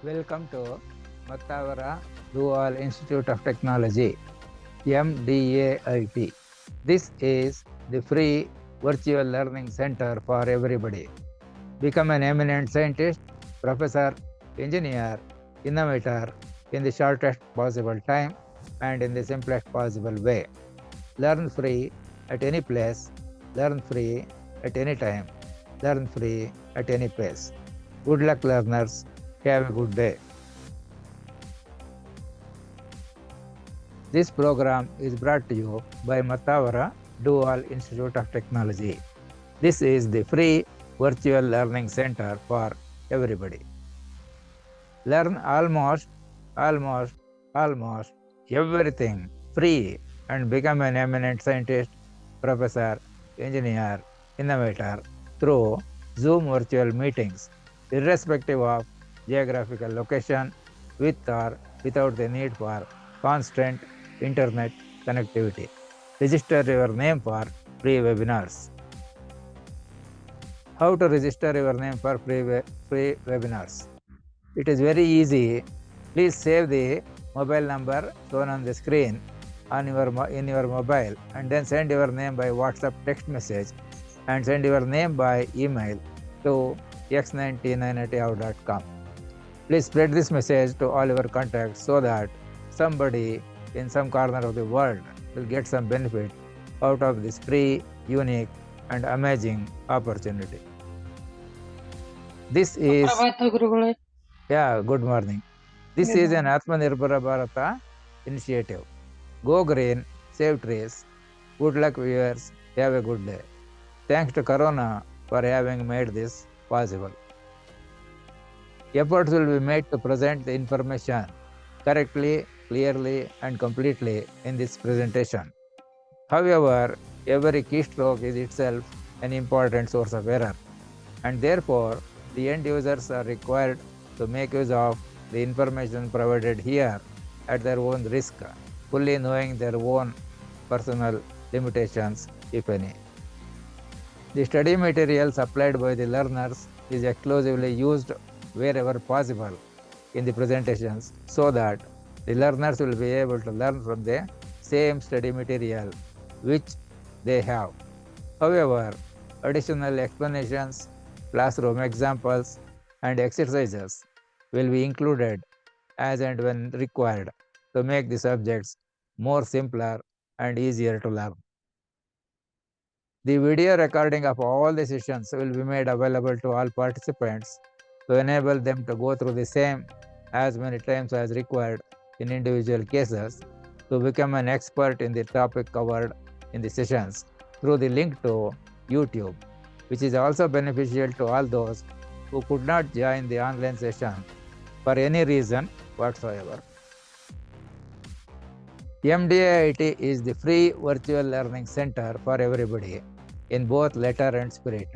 Welcome to Mattavara Dual Institute of Technology, MDAIT. This is the free virtual learning center for everybody. Become an eminent scientist, professor, engineer, innovator in the shortest possible time and in the simplest possible way. Learn free at any place, learn free at any time, learn free at any pace. Good luck, learners. Have a good day. This program is brought to you by Mattavara Dual Institute of Technology. This is the free virtual learning center for everybody. Learn almost everything free and become an eminent scientist, professor, engineer, innovator through Zoom virtual meetings, irrespective of geographical location, with or without the need for constant internet connectivity. Register your name for free webinars. How to register your name for free webinars? It is very easy. Please save the mobile number shown on the screen in your mobile and then send your name by WhatsApp text message and send your name by email to x9t9@yahoo.com. Please spread this message to all your contacts so that somebody in some corner of the world will get some benefit out of this free, unique, and amazing opportunity. This is good morning. This is an Atmanirbhara Bharata initiative. Go green, save trees. Good luck, viewers. Have a good day. Thanks to Corona for having made this possible. Efforts will be made to present the information correctly, clearly, and completely in this presentation. However, every keystroke is itself an important source of error, and therefore the end users are required to make use of the information provided here at their own risk, fully knowing their own personal limitations, if any. The study material supplied by the learners is exclusively used wherever possible in the presentations so that the learners will be able to learn from the same study material which they have. However, additional explanations, classroom examples, and exercises will be included as and when required to make the subjects more simpler and easier to learn. The video recording of all the sessions will be made available to all participants to enable them to go through the same as many times as required in individual cases to become an expert in the topic covered in the sessions through the link to YouTube, which is also beneficial to all those who could not join the online session for any reason whatsoever. MDAIT is the free virtual learning center for everybody in both letter and spirit.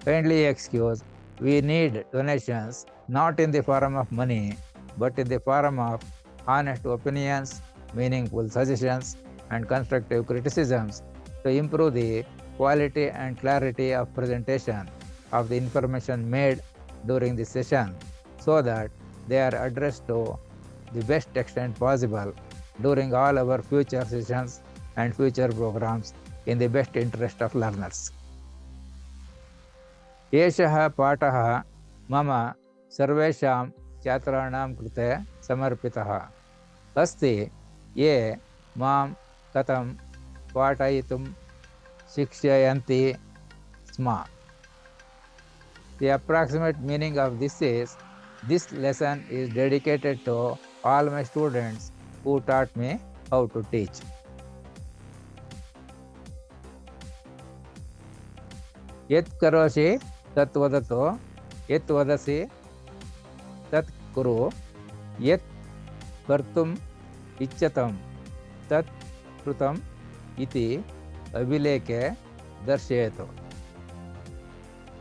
Kindly excuse, we need donations not in the form of money, but in the form of honest opinions, meaningful suggestions, and constructive criticisms to improve the quality and clarity of presentation of the information made during the session so that they are addressed to the best extent possible during all our future sessions and future programs in the best interest of learners. एषः पाठः मम सर्वेषां छात्राणां कृते समर्पितः अस्ति ये मां कथं पाठयितुं शिक्षयन्ति स्म. The approximate meaning of this is, this lesson is dedicated to all my students who taught me how to teach. यत् करोषि तत् वदतु, यत् वदसि तत् कुरु, यत् कर्तुम् इच्छतं तत् कृतम् इति अभिलेखे दर्शयतु.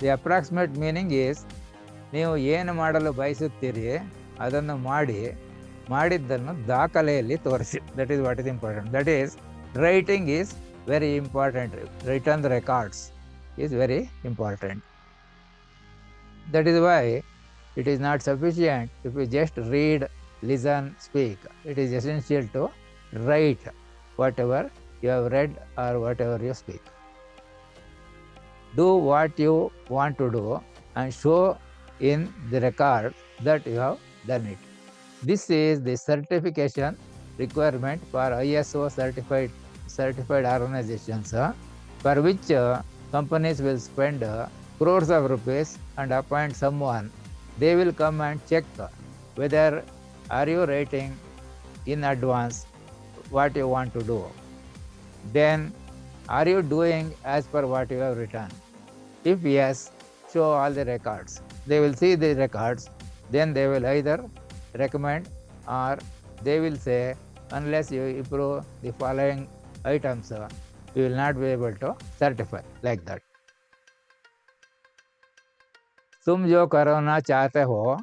The approximate meaning is, ನೀವು ಏನು ಮಾಡಲು ಬಯಸುತ್ತೀರಿ ಅದನ್ನು ಮಾಡಿದ್ದನ್ನು ದಾಖಲೆಯಲ್ಲಿ ತೋರಿಸಿ. That is what is important. That is, writing is very important. Written records is very important. That is why It is not sufficient if you just read, listen, speak. It is essential to write whatever you have read or whatever you speak. Do what you want to do and show in the record that you have done it. This is the certification requirement for ISO certified organizations, for which companies will spend crores of rupees and appoint someone. They will come and check whether are you writing in advance what you want to do. Then are you doing as per what you have written? If yes, show all the records. They will see the records, then they will either recommend or they will say, unless you improve the following items, you will not be able to certify, like that. तुम जो करना चाहते हो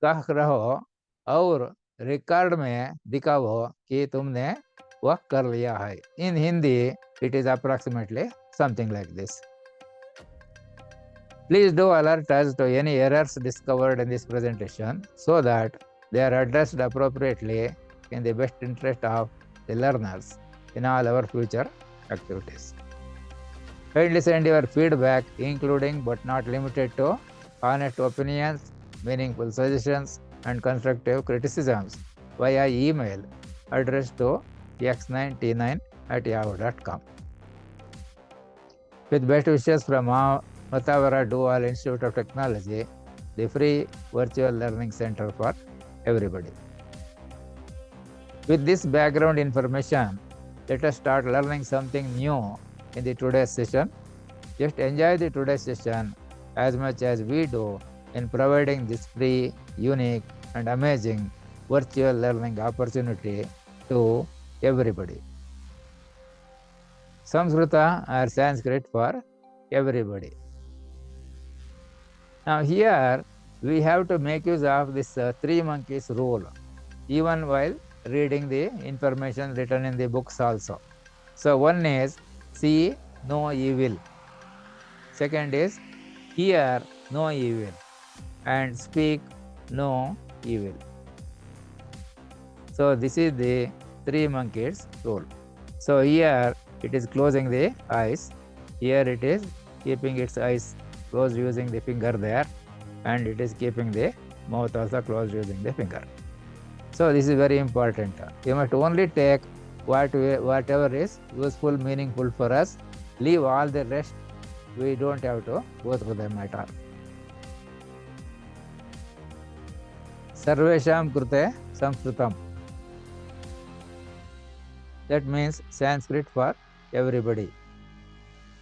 कह रहो और record में दिखाओ कि तुमने वह कर लिया है. In Hindi, it is approximately something like this. Please do alert us to any errors discovered in this presentation so that they are addressed appropriately in the best interest of the learners in all our future activities. Kindly send your feedback, including but not limited to honest opinions, meaningful suggestions, and constructive criticisms via email addressed to x9t9@yahoo.com. With best wishes from Matavara Dual Institute of Technology, the free virtual learning center for everybody. With this background information, let us start learning something new in the today's session. Just enjoy the today's session as much as we do in providing this free, unique, and amazing virtual learning opportunity to everybody. Samskrita or Sanskrit for everybody. Now here we have to make use of this three monkeys rule, even while reading the information written in the books also. So one is see no evil. Second is hear no evil. And speak no evil. So this is the three monkeys rule. So here it is closing the eyes. Here it is keeping its eyes closed using the finger there, and it is keeping the mouth also closed using the finger. So this is very important. You must only take whatever is useful, meaningful for us. Leave all the rest. We don't have to go through them at all. Sarvesham krute Samskritam. That means Sanskrit for everybody.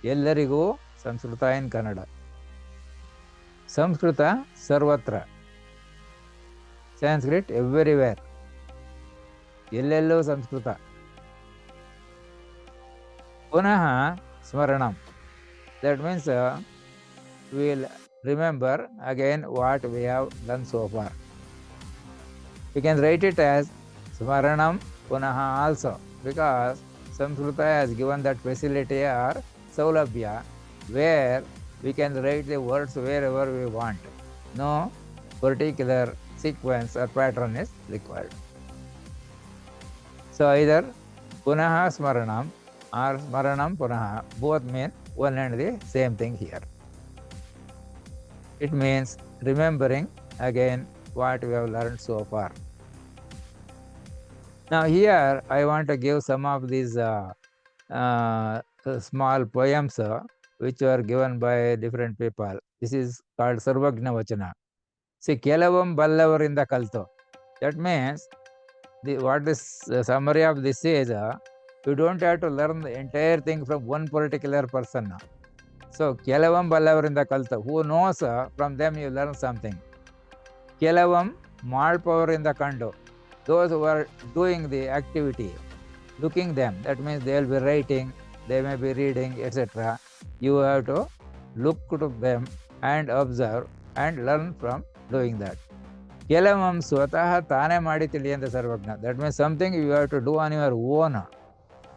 Ellarigu Samskrita in Kannada. Samskrita Sarvatra. Sanskrit everywhere. Ellello Samskrita. Punaha Smaranam. That means we will remember again what we have done so far. We can write it as Smaranam Punaha also, because Samskrita has given that facility or Saulabhya where we can write the words wherever we want. No particular sequence or pattern is required. So either Punaha Smaranam or Smaranam Punaha, both mean one and the same thing here. It means remembering again what we have learned so far. Now here I want to give some of these small poems which were given by different people. This is called Sarvagna Vachana. See, Kelavam Ballavarinda Kalto. That means what this summary of this is, you don't have to learn the entire thing from one particular person. So, Kelavam Ballavarinda Kalto. Who knows, from them you learn something. Kelavam Malpavarinda Kando. Those who are doing the activity, looking them, that means they will be writing, they may be reading, etc. You have to look to them and observe and learn from doing that. Kelavam Swataha Tane Madi Tiliyanda Sarvagna. That means something you have to do on your own.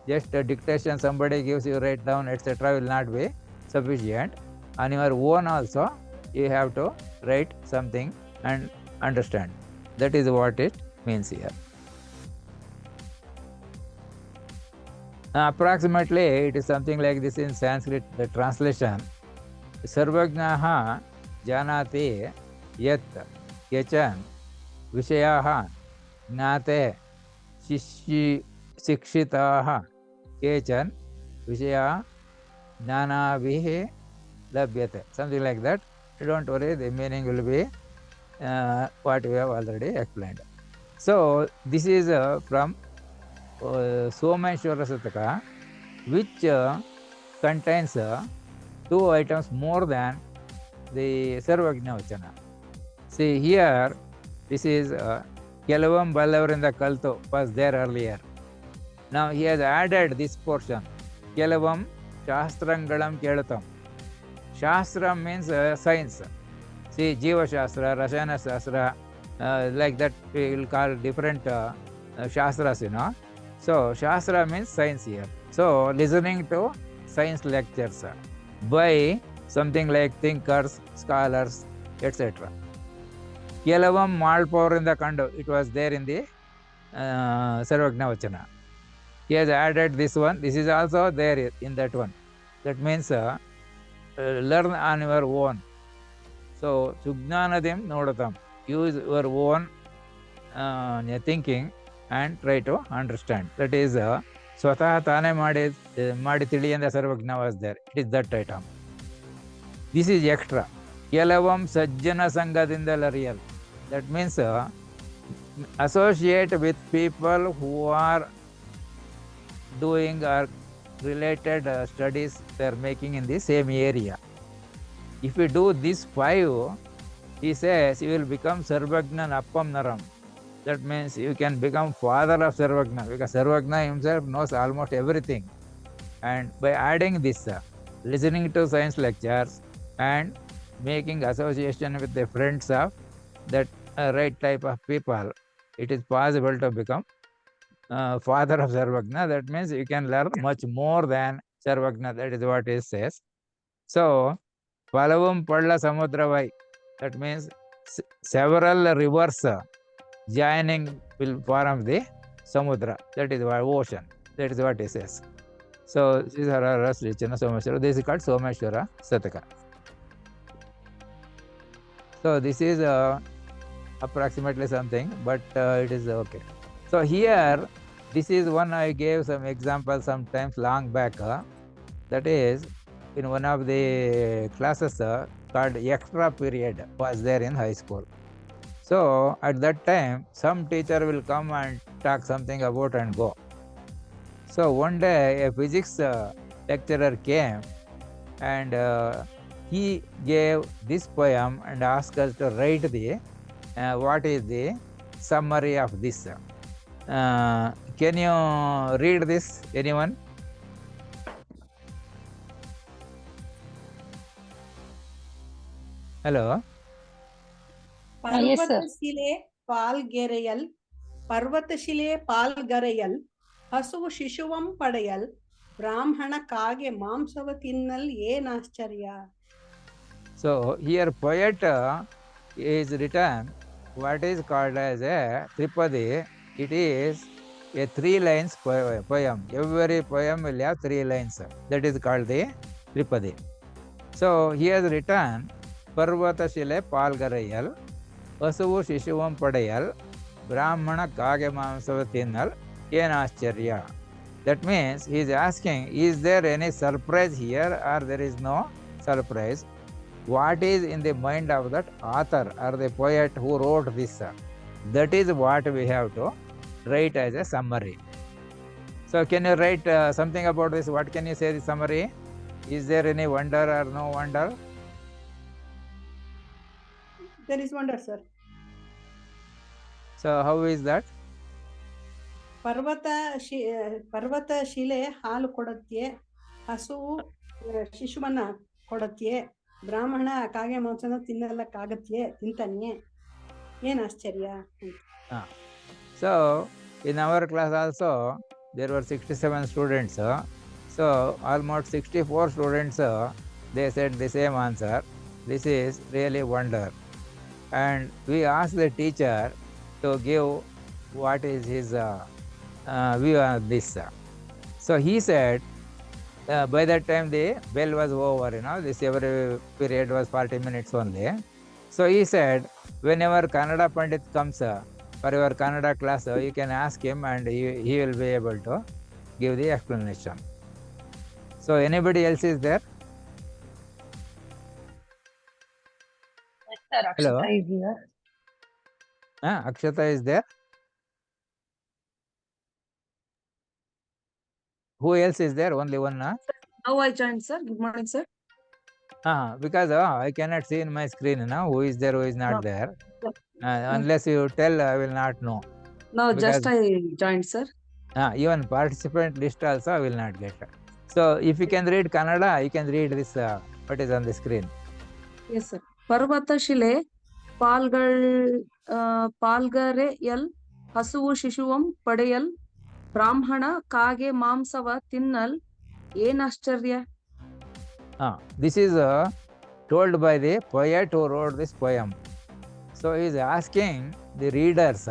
Just a dictation somebody gives you, write down, etc. will not be sufficient. On your own also, you have to write something and understand. That is what it means here. Approximately, it is something like this in Sanskrit, the translation. Sarvajnaha janate yat kechan vishayaha gnate shikshitaha kechan vishaya jnanavihe labhyate. Something like that. Don't worry, the meaning will be what we have already explained. So, this is from Someshwara Sataka, which contains 2 items more than the Sarvajna Vachana. See here, this is Kelavam Ballavarinda Kalto was there earlier. Now he has added this portion. Kelavam Shastrangalam Kelatam. Shastra means science. See, Jiva Shastra, Rasayana Shastra, like that we will call different Shastras, you know. So, Shastra means science here. So, listening to science lectures by something like thinkers, scholars, etc. Kelavam Malpour in the Kandu, it was there in the Sarvajna Vachana. He has added this one. This is also there in that one. That means learn on your own. So, Sugnanadim Nodatam. Use your own thinking and try to understand. That is Swatah Tane Madi Tili and the Sarvajna was there. It is that item. This is extra. Kelavam Sajjana Sangadindala real. That means associate with people who are doing or related studies they are making in the same area. If you do this 5, he says you will become Sarvajna Appam Naram. That means you can become father of Sarvajna, because Sarvajna himself knows almost everything. And by adding this, listening to science lectures and making association with the friends of that right type of people, it is possible to become father of Sarvajna. That means you can learn much more than Sarvajna. That is what it says. So, Palavum Padla Samudravai. That means several rivers joining will form the Samudra. That is what ocean. That is what it says. So, these are our Lichana Someshwara. This is called Someshwara Sataka. So, this is approximately something, but it is okay. So, here, this is one I gave some examples sometimes long back. That is, in one of the classes called extra period was there in high school. So, at that time, some teacher will come and talk something about and go. So, one day a physics lecturer came and he gave this poem and asked us to write the what is the summary of this. Can you read this, anyone? Hello? Yes, sir. ಪರ್ವತಶಿಲೆ ಪಾಲ್ಗೆರೆಯಲ್ ಪರ್ವತಶಿಲೆ ಪಾಲ್ಗರೆಯಲ್ ಹಸುವು ಶಿಶುವಂ ಪಡೆಯಲ್ ಬ್ರಾಹ್ಮಣ ಕಾಗೆ ಮಾಂಸವ ತಿನ್ನಲ್ ಏನ್ ಆಶ್ಚರ್ಯ. So here poet is written what is called as a Tripadi. It is a 3 lines poem. Every poem will have 3 lines. That is called the Tripadi. So he has written Parvatashile Palgarayal, Asuvu Shishuvam Padayal, Brahmana Kage Mamsava Tinnal, Yenascharya. That means he is asking, is there any surprise here or there is no surprise? What is in the mind of that author or the poet who wrote this? That is what we have to write as a summary. So can you write something about this? What can you say the summary? Is there any wonder or no wonder? There is wonder, sir. So how is that? ಪರ್ವತ ಶಿಲೆ ಹಾಲು ಕೊಡತ್ಯೆ, ಹಸುವು ಶಿಶುವನ್ನ ಕೊಡತ್ಯೆ, ಬ್ರಾಹ್ಮಣ ಕಾಗೆ ಮಾಂಸನ ತಿನ್ನಲಕ್ಕಾಗತ್ಯೆ, ತಿಂತಾನೆ, ಏನ್ ಆಶ್ಚರ್ಯ. So in our class also there were 67 students. So almost 64 students they said the same answer. This is really wonder. And we asked the teacher to give what is his view on this. So he said, by that time the bell was over, this every period was 40 minutes only. So he said, whenever Kannada Pandit comes for your Kannada class, you can ask him and he will be able to give the explanation. So anybody else is there? Sir, Hello? Akshata is here. Akshata is there? Who else is there? Only one? Now I joined, sir. Good morning, sir. Because I cannot see in my screen now who is there, who is not No. there. Unless you tell, I will not know. Now just Because- I joined, sir. Even participant list also I will not get. So if you can read Kannada, you can read this, what is on the screen. Yes, sir. ಪರ್ವತ ಶಿಲೆ ಪಾಲ್ಗರೆಯಲ್ ಹಸುವು ಶಿಶುವಂ ಪಡೆಯಲ್ ಬ್ರಾಹ್ಮಣ ಕಾಗೆ ಮಾಂಸವ ತಿನ್ನಲ್ ಏನಾಶ್ಚರ್ಯ. This is told by the poet who wrote this poem. So he is asking the readers,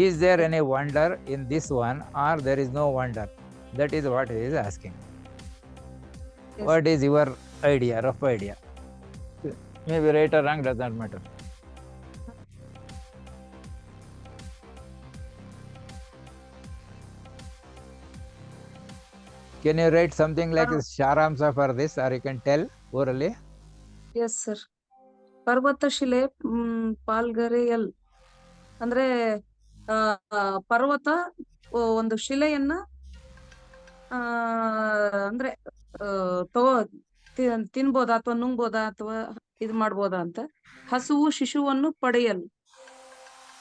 is there any wonder in this one or there is no wonder? That is what he is asking. Yes. What is your idea, rough idea? Maybe right or wrong, does not matter. Can you write something like this, Sharamsa for this, or you can tell orally? Yes sir. ಪರ್ವತ ಶಿಲೆ ಪಾಲ್ಗರೆಯಲ್ ಅಂದ್ರೆ ಪರ್ವತ ಒಂದು ಶಿಲೆಯನ್ನ ಅಂದ್ರೆ ತಿನ್ಬೋದಾ ಅಥವಾ ನುಂಗ್ಬೋದಾ ಅಥವಾ ಇದು ಮಾಡ್ಬೋದಾ ಅಂತ. ಹಸುವು ಶಿಶುವನ್ನು ಪಡೆಯಲ್.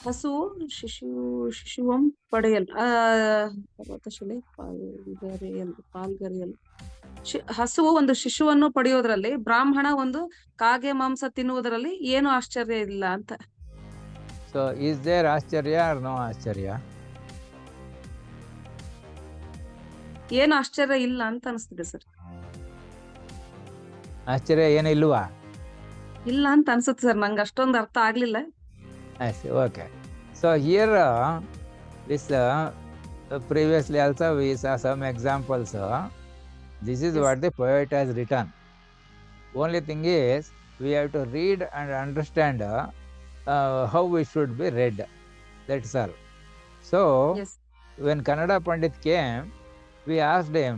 ಹಸುವು ಶಿಶುವಂ ಪಡೆಯಲ್. ಪರ್ವತ ಶಿಲೆ ಪಾಲ್ಗರೆಯಲ್. ಹಸುವು ಒಂದು ಶಿಶುವನ್ನು ಪಡೆಯೋದ್ರಲ್ಲಿ, ಬ್ರಾಹ್ಮಣ ಒಂದು ಕಾಗೆ ಮಾಂಸ ತಿನ್ನುವುದರಲ್ಲಿ ಏನು ಆಶ್ಚರ್ಯ ಇಲ್ಲ ಅಂತ. So is there Ascharya or no Ascharya? ಏನು ಆಶ್ಚರ್ಯ ಇಲ್ಲ ಅಂತ ಅನಿಸ್ತಿದೆ ಸರ್. Ascharya ಏನು ಇಲ್ವಾ? ಇಲ್ಲ ಅಂತ ಅನ್ಸುತ್ತೆ ಸರ್, ನಂಗೆ ಅಷ್ಟೊಂದು ಅರ್ಥ ಆಗ್ಲಿಲ್ಲ. I see, okay. So here this previously also we saw some examples. This is Yes. what the poet has written. Only thing is we have to read and understand how we should be read. That's all. So Yes. when Kannada Pandit came, we asked him,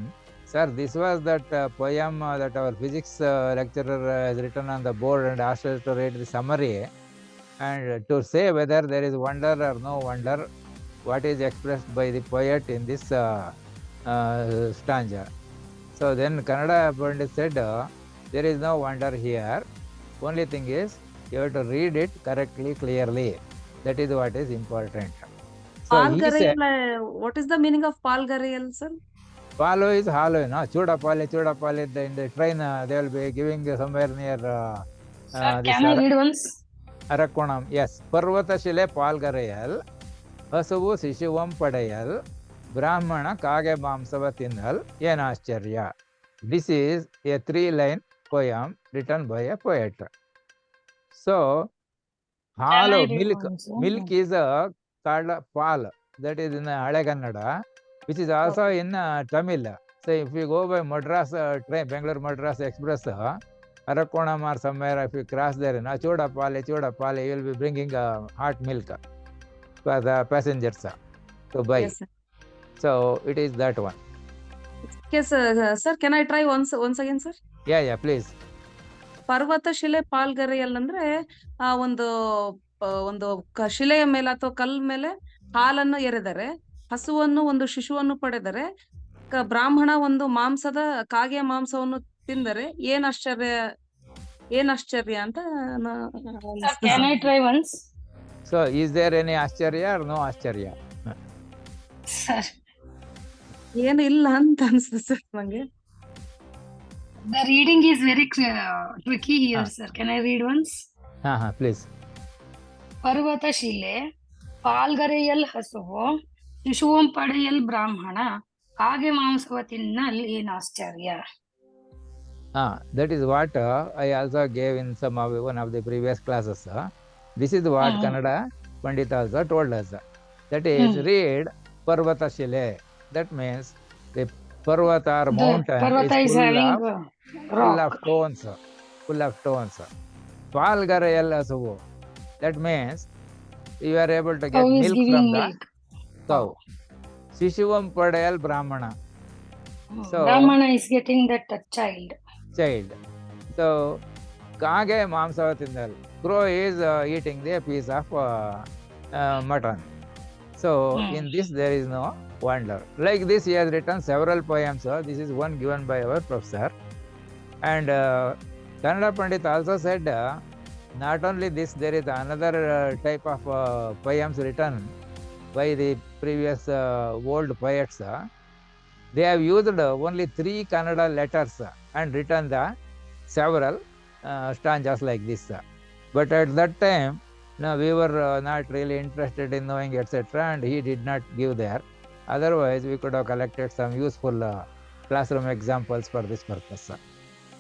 sir, this was that poem that our physics lecturer has written on the board and asked us to read the summary and to say whether there is wonder or no wonder, what is expressed by the poet in this stanza. So then Kannada Pandit said, there is no wonder here. Only thing is you have to read it correctly, clearly. That is what is important. So he said, ಪಾಲ್ಗರೆಯಲ್, what is the meaning of ಪಾಲ್ಗರೆಯಲ್ sir? Palo is hollow, no? Chudapali in the train, they will be giving somewhere near Sir, can I read once? Arakonam. Yes. Parvata Shile Palgarayal, Hasuvu Sishivam Padayal, Brahmana Kage Mamsava Tinnal, Yenascharya. This is a 3-line poem written by a poet. So, hollow, read milk, one, sir? milk is called pal. That is in Hale Kannada, which is also in Tamil. So if you go by Madras train, Bangalore Madras Express, Arakonam or somewhere, if you cross there, Chodapale, you will be bringing hot milk for the passengers to buy. Yes, sir. So it is that one. Yes, sir, can I try once again, sir? Yeah, please. ಪರ್ವತ ಶಿಲೆ ಪಾಲ್ಗರೆಯಲ್ ಅಂದ್ರೆ ಒಂದು ಶಿಲೆಯ ಮೇಲೆ ಅಥವಾ ಕಲ್ ಮೇಲೆ ಹಾಲನ್ನು ಎರೆದರೆ, ಹಸುವನ್ನು ಒಂದು ಶಿಶುವನ್ನು ಪಡೆದರೆ, ಬ್ರಾಹ್ಮಣ ಒಂದು ಕಾಗೆಯ ಮಾಂಸವನ್ನು ತಿಂದರೆ ಏನ್ ಆಶ್ಚರ್ಯ ಅಂತ. Sir, can I try once? So is there any Ascharya or no Ascharya? Sir, ಏನು ಇಲ್ಲ ಅಂತ ಅನ್ಸುತ್ತೆ ಸರ್ ನಂಗೆ. the reading is very tricky here, sir. Can I read once? Please. ಪರ್ವತ ಶಿಲೆ ಪಾಲ್ಗರೆಯಲ್ ಹಸುವು ಶಿಶುವಂ ಪಡೆಯಲ್ ಬ್ರಾಹ್ಮಣ ಕಾಗೆ ಮಾಂಸವ ತಿನ್ನಲ್ ಏನ್ ಆಶ್ಚರ್ಯ. That is what I also gave in one of the previous classes. This is what Kannada Pandit also told us. That is, read Parvata Shile. That means the Parvata or The mountain Parvata is full having of rock. stones. Full of stones. Palgara Yellasuvu. That means you are able to get Cow is milk giving from the milk. cow. Shishuvam Padayal Brahmana. So, Brahmana is getting that child. child. So, Kage Mamsa Tindal. Crow is eating the piece of mutton. So, in this there is no wonder. Like this, he has written several poems. This is one given by our professor. And Kannada Pandit also said, not only this, there is another type of poems written by the previous old poets. They have used only 3 Kannada letters and written the several stanzas like this. But at that time, we were not really interested in knowing, etc., and he did not give there. Otherwise, we could have collected some useful classroom examples for this purpose.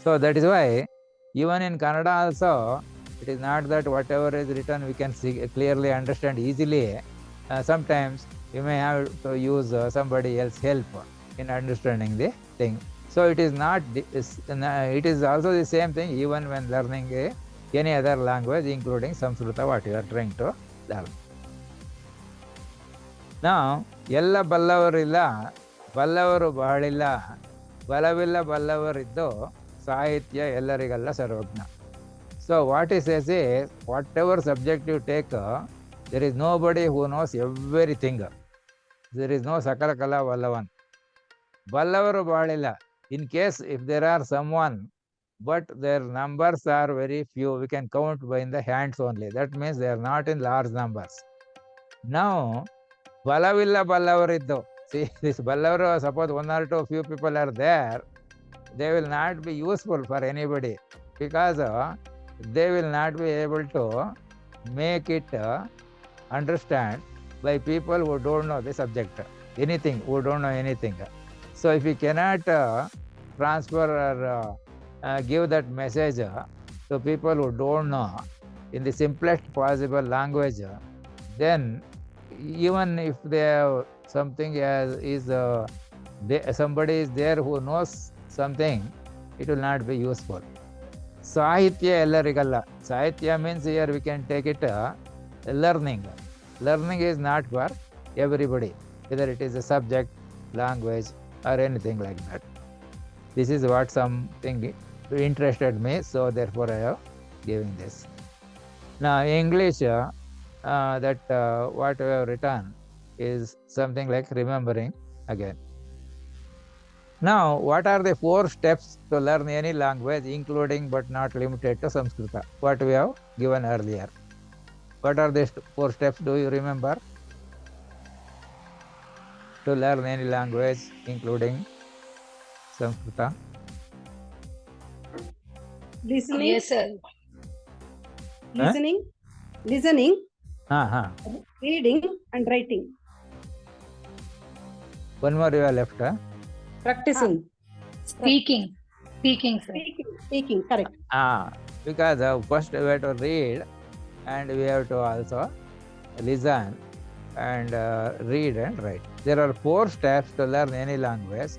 So that is why, even in Kannada also, it is not that whatever is written we can clearly understand easily. Sometimes you may have to use somebody else's help in understanding the thing. So it is not. It is also the same thing even when learning any other language, including Samskrita, what you are trying to learn. Now, ಎಲ್ಲ ಬಲ್ಲವರಿಲ್ಲ, ಬಲ್ಲವರು ಬಹಳಿಲ್ಲ, ಬಲವಿಲ್ಲ ಬಲ್ಲವರಿದ್ದು, ಸಾಹಿತ್ಯ ಎಲ್ಲರಿಗಲ್ಲ ಸರ್ವಜ್ಞ. So what he says is, whatever subject you take, there is nobody who knows everything. There is no Sakala Kala Vallavan. Ballavaru Balilla. In case if there are someone, but their numbers are very few, we can count by in the hands only. That means they are not in large numbers. Now, Balavilla Ballavariddo. See, this Ballavaru, suppose 1 or 2 few people are there, they will not be useful for anybody, because they will not be able to make it understand by people who don't know the subject, anything, who don't know anything. So if you cannot transfer or give that message to people who don't know in the simplest possible language, then even if they have something somebody is there who knows something, it will not be useful. Sahitya ellarigalla. Sahitya means here we can take it learning. Learning is not for everybody, whether it is a subject, language, or anything like that. This is what something interested me, so therefore I have given this. Now, English, that what I have written is something like remembering again. Now, what are the 4 steps to learn any language, including but not limited to Samskrita? What we have given earlier. What are the 4 steps? Do you remember? To learn any language, including Samskrita. Listening, Yes, sir. listening, reading, and writing. One more you have left. Practicing. Speaking, sir. Speaking, correct. Because first we have to read, and we have to also listen and read and write. There are 4 steps to learn any language,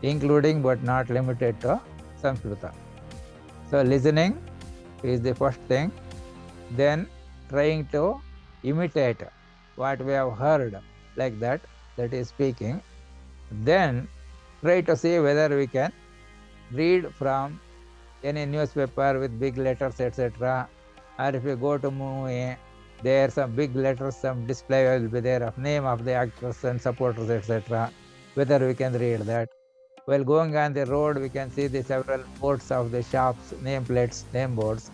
including but not limited to Samskrita. So listening is the first thing. Then trying to imitate what we have heard, like that is speaking. Then try to see whether we can read from any newspaper with big letters, etc. Or if you go to movie, there are some big letters, some display will be there of name of the actors and supporters, etc. Whether we can read that. While going on the road, we can see the several boards of the shops, name plates, name boards.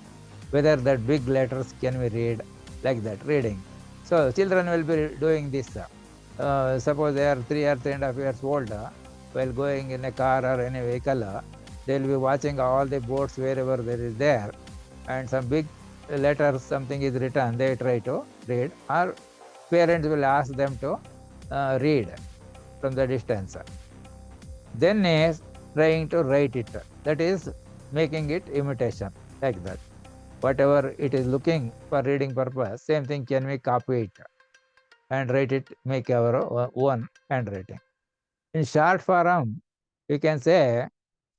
Whether that big letters can we read, like that, reading. So children will be doing this. Suppose they are 3 or 3.5 years old, while going in a car or any vehicle, they will be watching all the boards wherever there is there, and some big letters, something is written, they try to read, or parents will ask them to read from the distance. Then is trying to write it. That is making it imitation like that. Whatever it is looking for reading purpose, same thing can we copy it and write it, make our own handwriting. In short form, we can say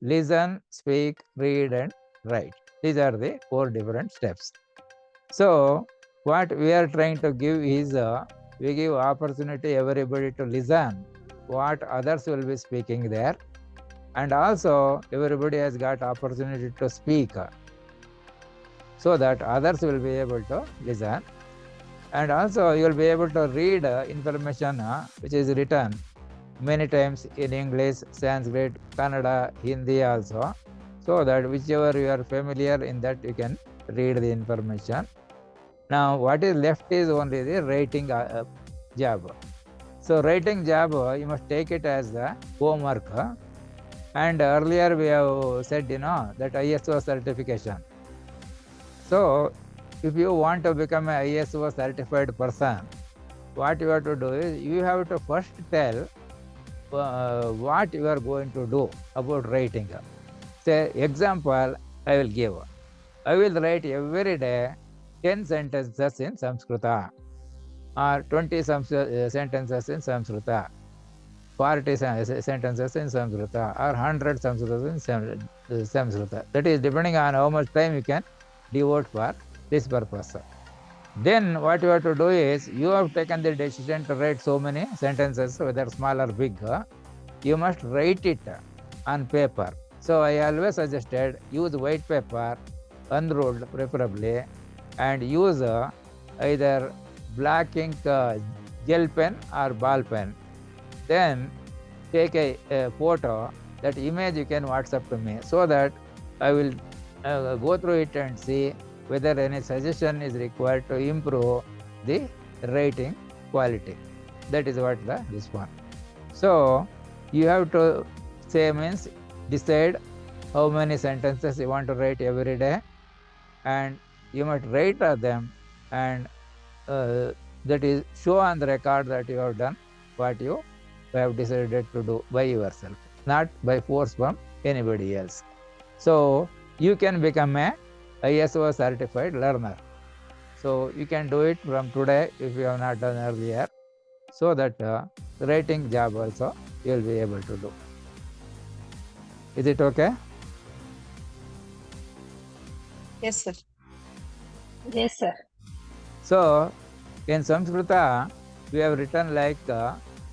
listen, speak, read, and write. These are the 4 different steps. So, what we are trying to give is we give opportunity everybody to listen what others will be speaking there, and also everybody has got opportunity to speak so that others will be able to listen, and also you will be able to read information which is written many times in English, Sanskrit, Kannada, Hindi also, so that whichever you are familiar in that you can read the information. Now what is left is only the writing job. So writing job you must take it as the homework, and earlier we have said that ISO certification. So if you want to become an ISO certified person, what you have to do is you have to first tell what you are going to do about writing. Say example I will give. I will write every day 10 sentences in Samskrita, or 20 sentences in Samskrita, 40 sentences in Samskrita, or 100 sentences in Samskrita. That is depending on how much time you can devote for this purpose. Then what you have to do is you have taken the decision to write so many sentences, whether small or big. You must write it on paper. So I always suggested use white paper, unruled preferably, and use either black ink gel pen or ball pen. Then take a photo. That image you can WhatsApp to me, so that I will go through it and see whether any suggestion is required to improve the writing quality. That is what this one. So you have to say means decide how many sentences you want to write every day, and you must write them, and that is show on the record that you have done what you have decided to do by yourself, not by force from anybody else. So you can become a ISO certified learner. So you can do it from today if you have not done earlier, so that the writing job also you will be able to do. Is it okay? Yes, sir. Yes, sir. So in Samskrita we have written like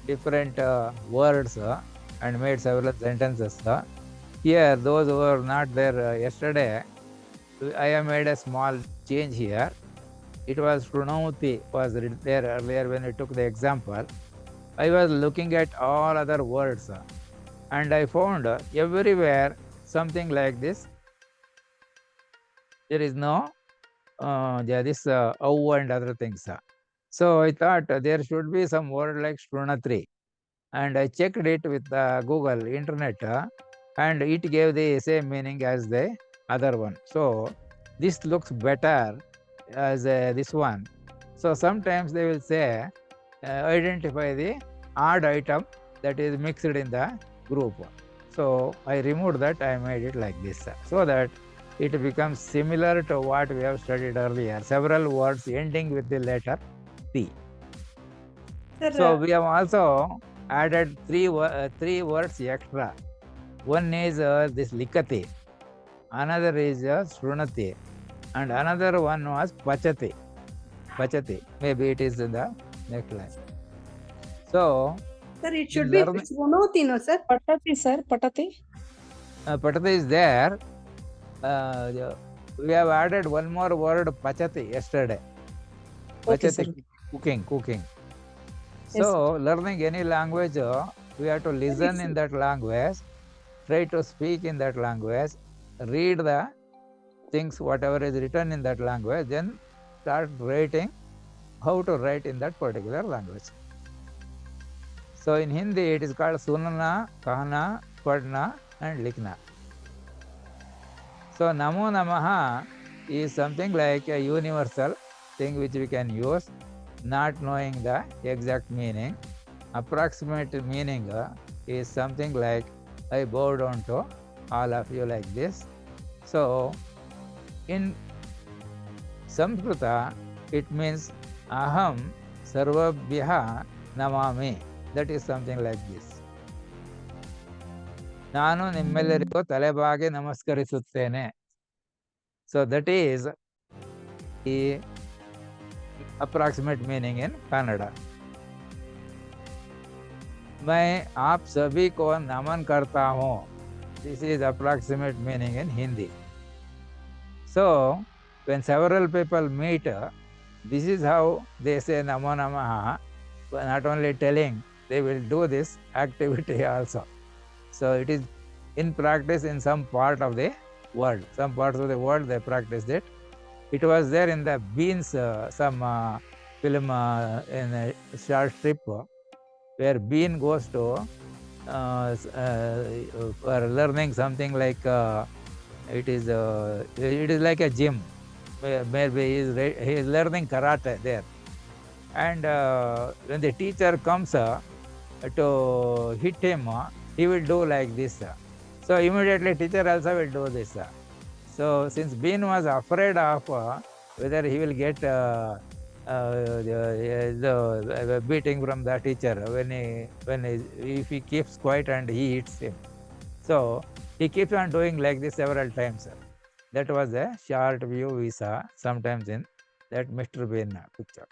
different words and made several sentences. Here those who were not there yesterday, I have made a small change here. It was Shrunauti was there earlier when we took the example. I was looking at all other words and I found everywhere something like this. There is no this au and other things. So I thought there should be some word like Shrunatri, and I checked it with Google internet, and it gave the same meaning as the other one. So this looks better as this one. So sometimes they will say identify the odd item that is mixed in the group. So I removed that, I made it like this, so that it becomes similar to what we have studied earlier, several words ending with the letter T. Sir, So we have also added three words extra. One is this likati, another is shrunati, and another one was pachati. Pachati, maybe it is in the next line. So sir, it should in be learning- Shrunoti, no, sir? Patati, sir, patati. patati is there. We have added one more word pachati yesterday. Okay, Pachati, sir. cooking. Yes, So learning any language, we have to listen in that language, try to speak in that language, read the things whatever is written in that language, then start writing how to write in that particular language. So in Hindi it is called sunana, kahna, padna and likhna. So Namo Namaha is something like a universal thing which we can use, not knowing the exact meaning. Approximate meaning is something like I bow down to all of you like this. So, in Samskrita, it means aham sarvabhyaha namami. That is something like this. ನಾನು ನಿಮ್ಮೆಲ್ಲರಿಗೂ ತಲೆಬಾಗಿ ನಮಸ್ಕರಿಸುತ್ತೇನೆ. So that is the approximate meaning in Kannada. मैं आप सभी को नमन करता हूँ. This is approximate meaning in Hindi. So when several people meet, this is how they say Namo Namaha. Not only telling, they will do this activity also. So it is in practice in some part of the world. Some parts of the world they practice it. It was there in the Beans, some film in a short strip where Bean goes to for learning something like it is like a gym. Maybe he is learning karate there, and when the teacher comes to hit him, he will do like this. So immediately teacher also will do this. So since Bean was afraid of whether he will get the beating from the teacher if he keeps quiet and he hits him. So he keeps on doing like this several times. That was a short view we saw sometimes in that Mr. Bean picture.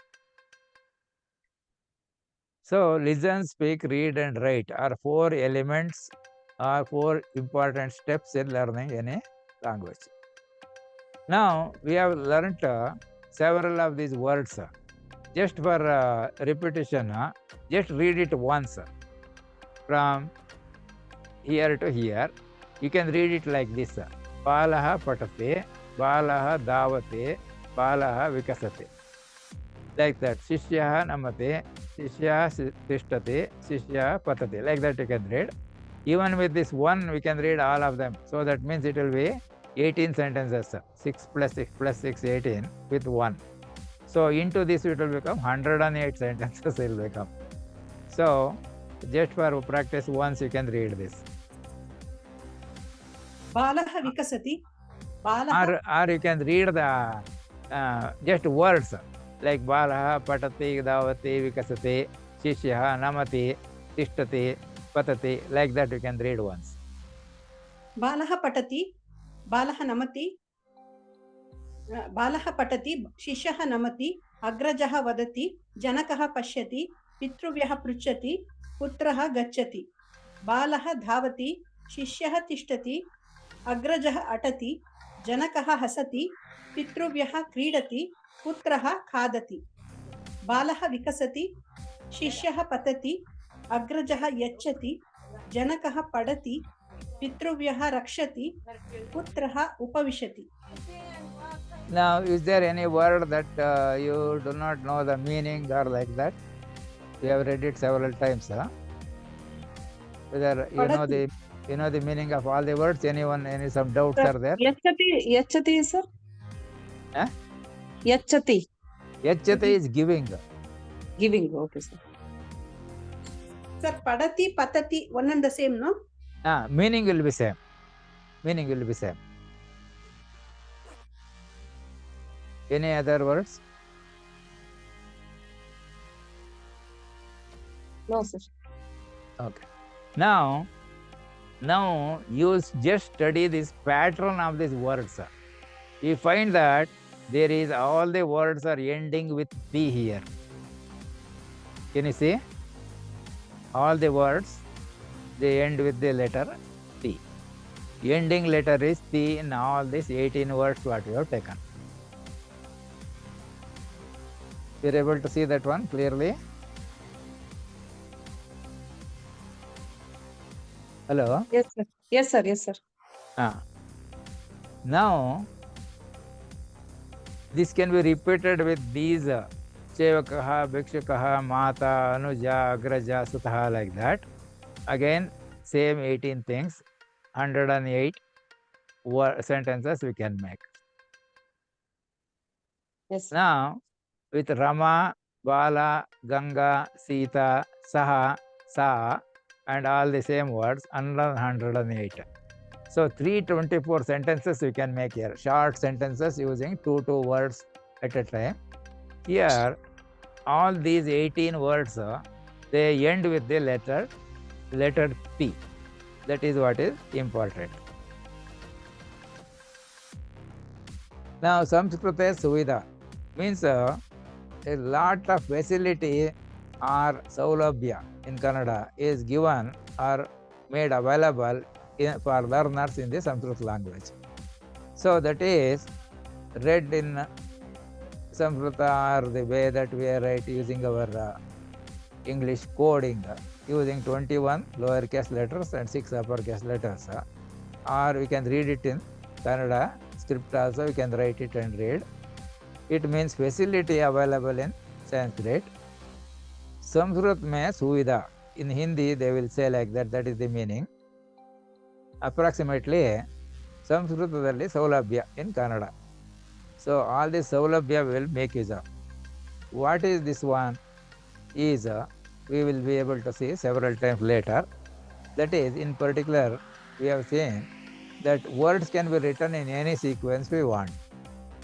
So listen, speak, read and write are four elements or four important steps in learning any language. Now we have learnt several of these words. Just for repetition, just read it once from here to here. You can read it like this. Balaha patate, balaha davate, balaha vikasate. Like that. Shishyaha namate, shishyaha tishtate, shishyaha patate. Like that you can read. Even with this one, we can read all of them. So that means it will be 18 sentences. 6 plus 6 plus 6, 18 with 1. So into this it will become 108 sentences will become. So just for practice once you can read this. Balaha vikasati. Balaha. Or you can read the just words like balaha patati davati vikasati shishyaha namati tishtati patati. Like that you can read once. Balaha patati. Balaha namati. बालः पठति शिष्यः नमति अग्रजः वदति जनकः पश्यति पितृव्यः पृच्छति पुत्रः गच्छति बालः धावति शिष्यः तिष्ठति अग्रजः अटति जनकः हसति पितृव्यः क्रीडति पुत्रः खादति बालः विकसति शिष्यः पतति अग्रजः यच्छति जनकः पठति पितृव्यः रक्षति पुत्रः उपविशति. Now, is there any word that you do not know the meaning or like that? You have read it several times, huh? Whether you know the meaning of all the words? Anyone, some doubts are there? Yachati, sir. Huh? Yachati. Yachati is giving. Giving, okay, sir. Sir, padati, patati, one and the same, no? Meaning will be same. Meaning will be same. Any other words? No, sir. Okay. Now you just study this pattern of these words. You find that there is all the words are ending with T here. Can you see? All the words, they end with the letter T. Ending letter is T in all these 18 words what we have taken. You're able to see that one clearly? Hello? Yes, sir. Yes, sir. Yes, sir. Now, this can be repeated with these Chevakaha, Bhikshakaha, Mata, Anuja, Agraja, Sutaha, like that. Again, same 18 things, 108 sentences we can make. Yes. Now, with Rama, Bala, Ganga, Sita, Saha, Sa, and all the same words, 108. So 324 sentences we can make here. Short sentences using 2 words at a time. Here, all these 18 words, they end with the letter P. That is what is important. Now, Samskrute Suvidha means a lot of facility or saulabhya in Kannada is given or made available for learners in the Sanskrit language. So that is read in Samskrita, or the way that we write using our English coding, using 21 lowercase letters and 6 uppercase letters, or we can read it in Kannada script also, we can write it and read. It means facility available in Sanskrit. Sanskrit mein suvidha. In Hindi they will say like that, that is the meaning. Approximately Sanskritadalli saulabhya in Kannada. So all this saulabhya will make use of. What is this one is we will be able to see several times later. That is, in particular, we have seen that words can be written in any sequence we want.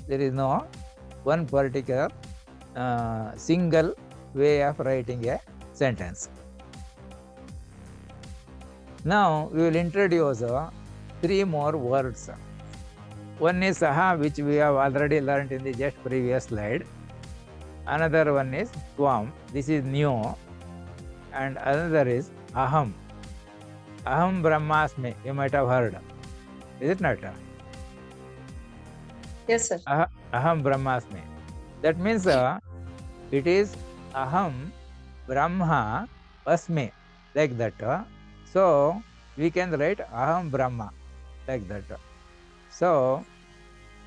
There is no one particular single way of writing a sentence. Now we will introduce 3 more words. One is saha, which we have already learnt in the just previous slide. Another one is tvam, this is new. And another is aham. Aham brahmasmi, you might have heard. Is it not? Yes, sir. Aham brahmasmi. That means it is aham brahma asmi, like that. So we can write aham brahma like that. So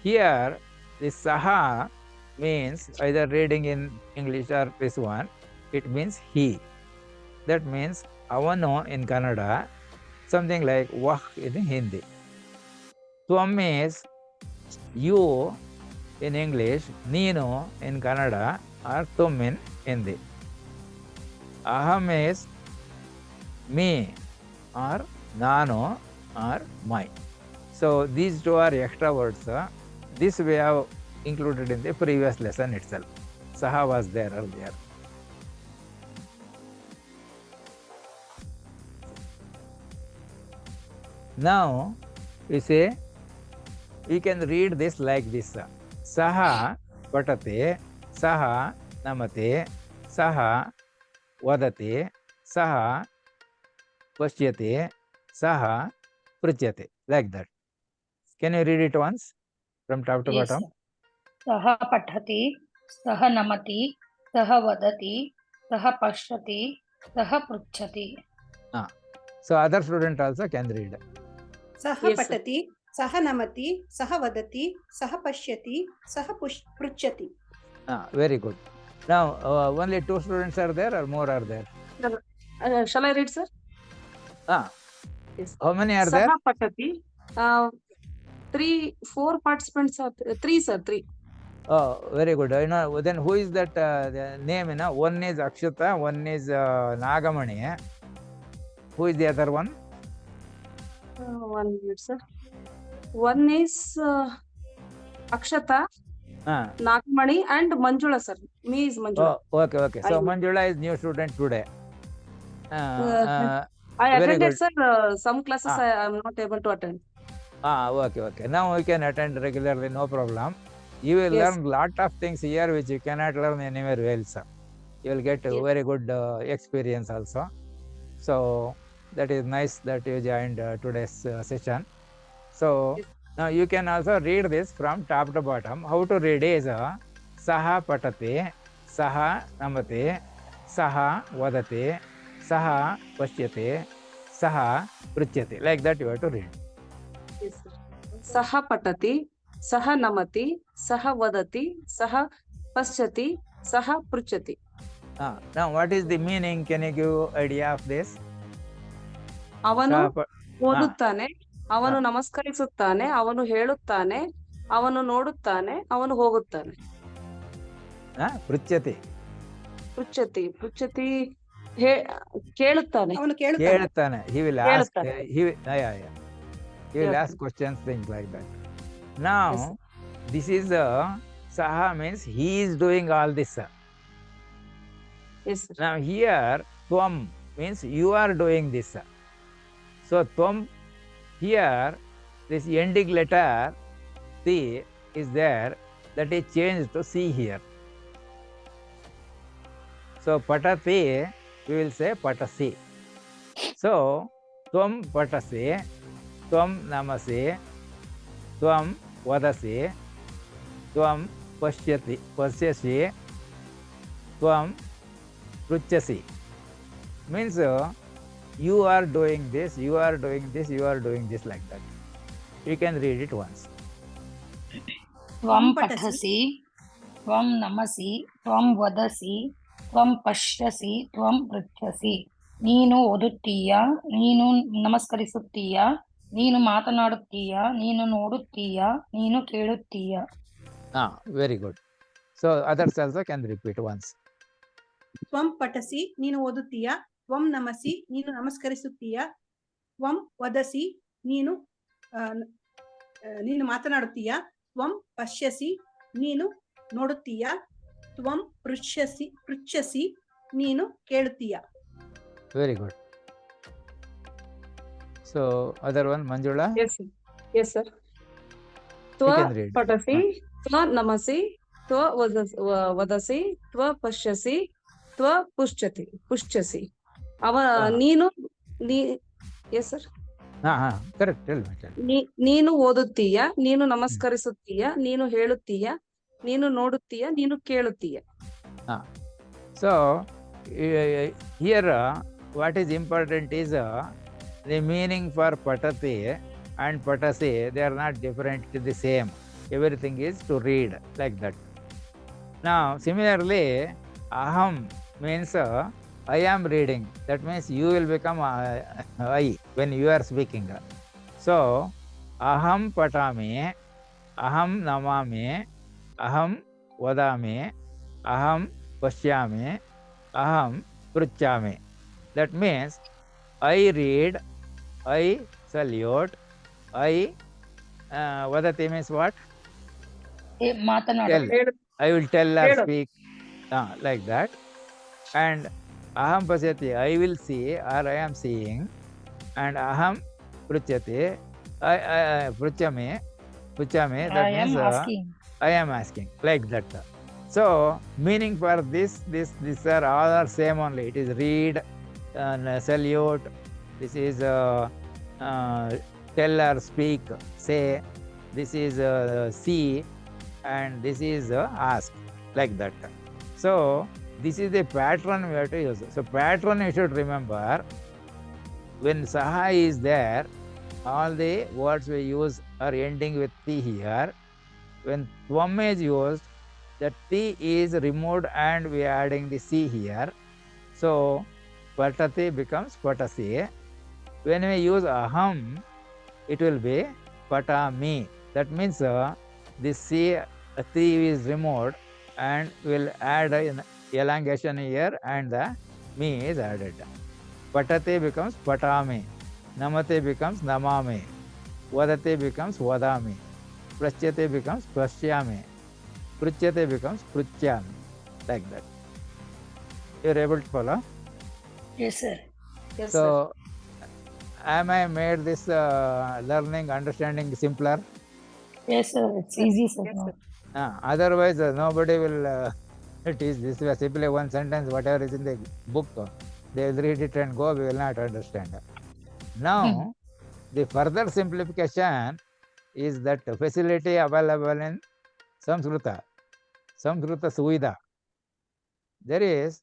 here this saha means, either reading in English or this one, it means he. That means avanu in Kannada, something like wah in Hindi. Tvam is you in English, neenu in Kannada, or tum in Hindi. Aham is me, or nanu, or my. So these 2 are extra words. This we have included in the previous lesson itself. Saha was there earlier. Now we say we can read this like this. Saha patate, saha namate, saha vadate, saha pashyate, saha pruchyate, like that. Can you read it once from top to Yes, bottom? sir. सः पठति, सः नमति, सः वदति, सः पश्यति, सः पृच्छति. So other student also can read. सः Yes, sir. पठति, सः नमति, सः वदति, सः पश्यति, सः पृच्छति. Very good. Now only 2 students are there or more are there? Shall I read, sir? Yes. How many are there? Saha patati. 4 participants are 3, sir. 3. Oh, very good. You know, then who is that the name? You know, one is Akshata, one is Nagamani. Who is the other one? 1 minute, sir. One is Akshata, Nagamani, and Manjula, sir. Me is Manjula. Oh, okay. So Manjula is new student today. I very attended, good. sir. Some classes I am not able to attend. Okay. Now we can attend regularly, no problem. You will Yes. learn lot of things here which you cannot learn anywhere else. You will get a Yes. very good experience also. So that is nice that you joined today's session. So Yes. now you can also read this from top to bottom. How to read is saha patate, saha namate, saha vadate, saha pashyate, saha pruchyate. Like that you have to read. Yes, sir. Saha patati, saha namati, saha vadati, saha paschati, saha pruchati. Now what is the meaning? Can you give idea of this? ಅವನು Saha pa- ಓದುತ್ತಾನೆ, ಅವನು ಹಾ. ನಮಸ್ಕರಿಸುತ್ತಾನೆ, ಅವನು ಹೇಳುತ್ತಾನೆ, ಅವನು ನೋಡುತ್ತಾನೆ, ಅವನು ಹೋಗುತ್ತಾನೆ. ಪೃಚ್ಯತೆ. ಪೃಚ್ಛತಿ ಕೇಳುತ್ತಾನೆ. ಅವನು ಕೇಳುತ್ತಾನೆ. ಕೇಳುತ್ತಾನೆ. He will ask. ಕೇಳುತ್ತಾನೆ. Yeah. He will Yes, ask sir. questions, things like that. Now, Yes, sir. this is Saha means he is doing all this. Yes, sir. Now here, Tvam means you are doing this. So Tvam here, this ending letter C is there, that is changed to C here. So Patati, we will say Patasi. So Tvam Patasi, Tvam Namasi, Tvam Vadasi, Tvam Pasyasi, Tvam Pruchasi. Means you are doing this, you are doing this, you are doing this, like that. You can read it once. Tvam patasi. pathasi, tvam namasi, tvam vadasi, tvam pashyasi, tvam pruchasi. ನೀನು ಓದುತ್ತೀಯ, ನೀನು ನಮಸ್ಕರಿಸುತ್ತೀಯ, ನೀನು ಮಾತನಾಡುತ್ತೀಯ, ನೀನು ನೋಡುತ್ತೀಯ, ನೀನು ಕೇಳುತ್ತೀಯ. Very good. So others also can repeat once. ತ್ವಂ ಪಠಸಿ ನೀನು ಓದುತ್ತೀಯ, ತ್ವಂ ನಮಸಿ ನೀನು ನಮಸ್ಕರಿಸುತ್ತೀಯ, ತ್ವಂ ವದಸಿ ನೀನು ನೀನು ಮಾತನಾಡುತ್ತೀಯ, ತ್ವಂ ಪಶ್ಯಸಿ ನೀನು ನೋಡುತ್ತೀಯ, ತ್ವಂ ಪೃಚ್ಛಸಿ ನೀನು ಕೇಳುತ್ತೀಯ. Very good. So other one, Manjula? Yes, sir. Yes, sir. You Tva can read. patasi, tva namasi, tva vadasi, tva pashyasi, tva pushchasi. ನೀನು yes, sir. Correct. Tell me. ನೀನು ಓದುತ್ತೀಯ, ನೀನು ನಮಸ್ಕರಿಸುತ್ತೀಯ, ನೀನು ಹೇಳುತ್ತೀಯ, ನೀನು ನೋಡುತ್ತೀಯ, ನೀನು ಕೇಳುತ್ತೀಯ. So here what is important is the meaning for Patati and Patasi, they are not different, the same. Everything is to read, like that. Now similarly, Aham means I am reading. That means you will become I when you are speaking. So Aham patami, Aham namami, Aham vadami, Aham pashyami, Aham pruchami. That means I read, I salute, I vadati means what? ಮಾತನಾಡು. Tell. I will tell or Hedu. speak, like that. And aham pasyati, I will see or I am seeing. And aham pruchati, pruchame, that I am means asking. I am asking, like that. So meaning for this are all are same only. It is read, salute. This is tell or speak, say. This is see, and this is ask, like that. So this is the pattern we have to use. So pattern you should remember. When Saha is there, all the words we use are ending with T here. When Tvam is used, the T is removed and we are adding the C here. So Patati becomes Patasi. When we use Aham, it will be Patami. That means this C, T is removed and will add an elongation here, and the Mi is added. Patati becomes Patami. Namate becomes Namami. Vadate becomes Vadami. Prasyate becomes Prasyami. Pruchate becomes Pruchyami. Like that. You are able to follow? Yes, sir. Yes, sir. So, am I made this learning, understanding simpler? Yes, sir. It's easy, sir. Yes, sir. Otherwise, nobody will teach this. Simply one sentence, whatever is in the book, they will read it and go, we will not understand. Now, the further simplification is that facility available in Samskrita Suvidha. There is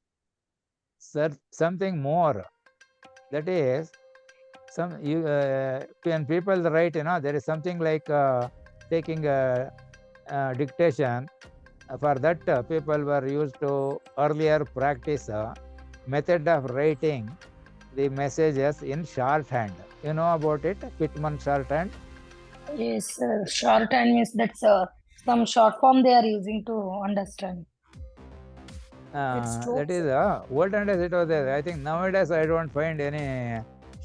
something more. That is, when people write, there is something like taking dictation. For that, people were used to earlier practice method of writing the messages in shorthand. You know about it, Pitman shorthand? Yes, sir. Shorthand means that's some short form they are using to understand. It's true, That is olden days it was there. I think nowadays I don't find any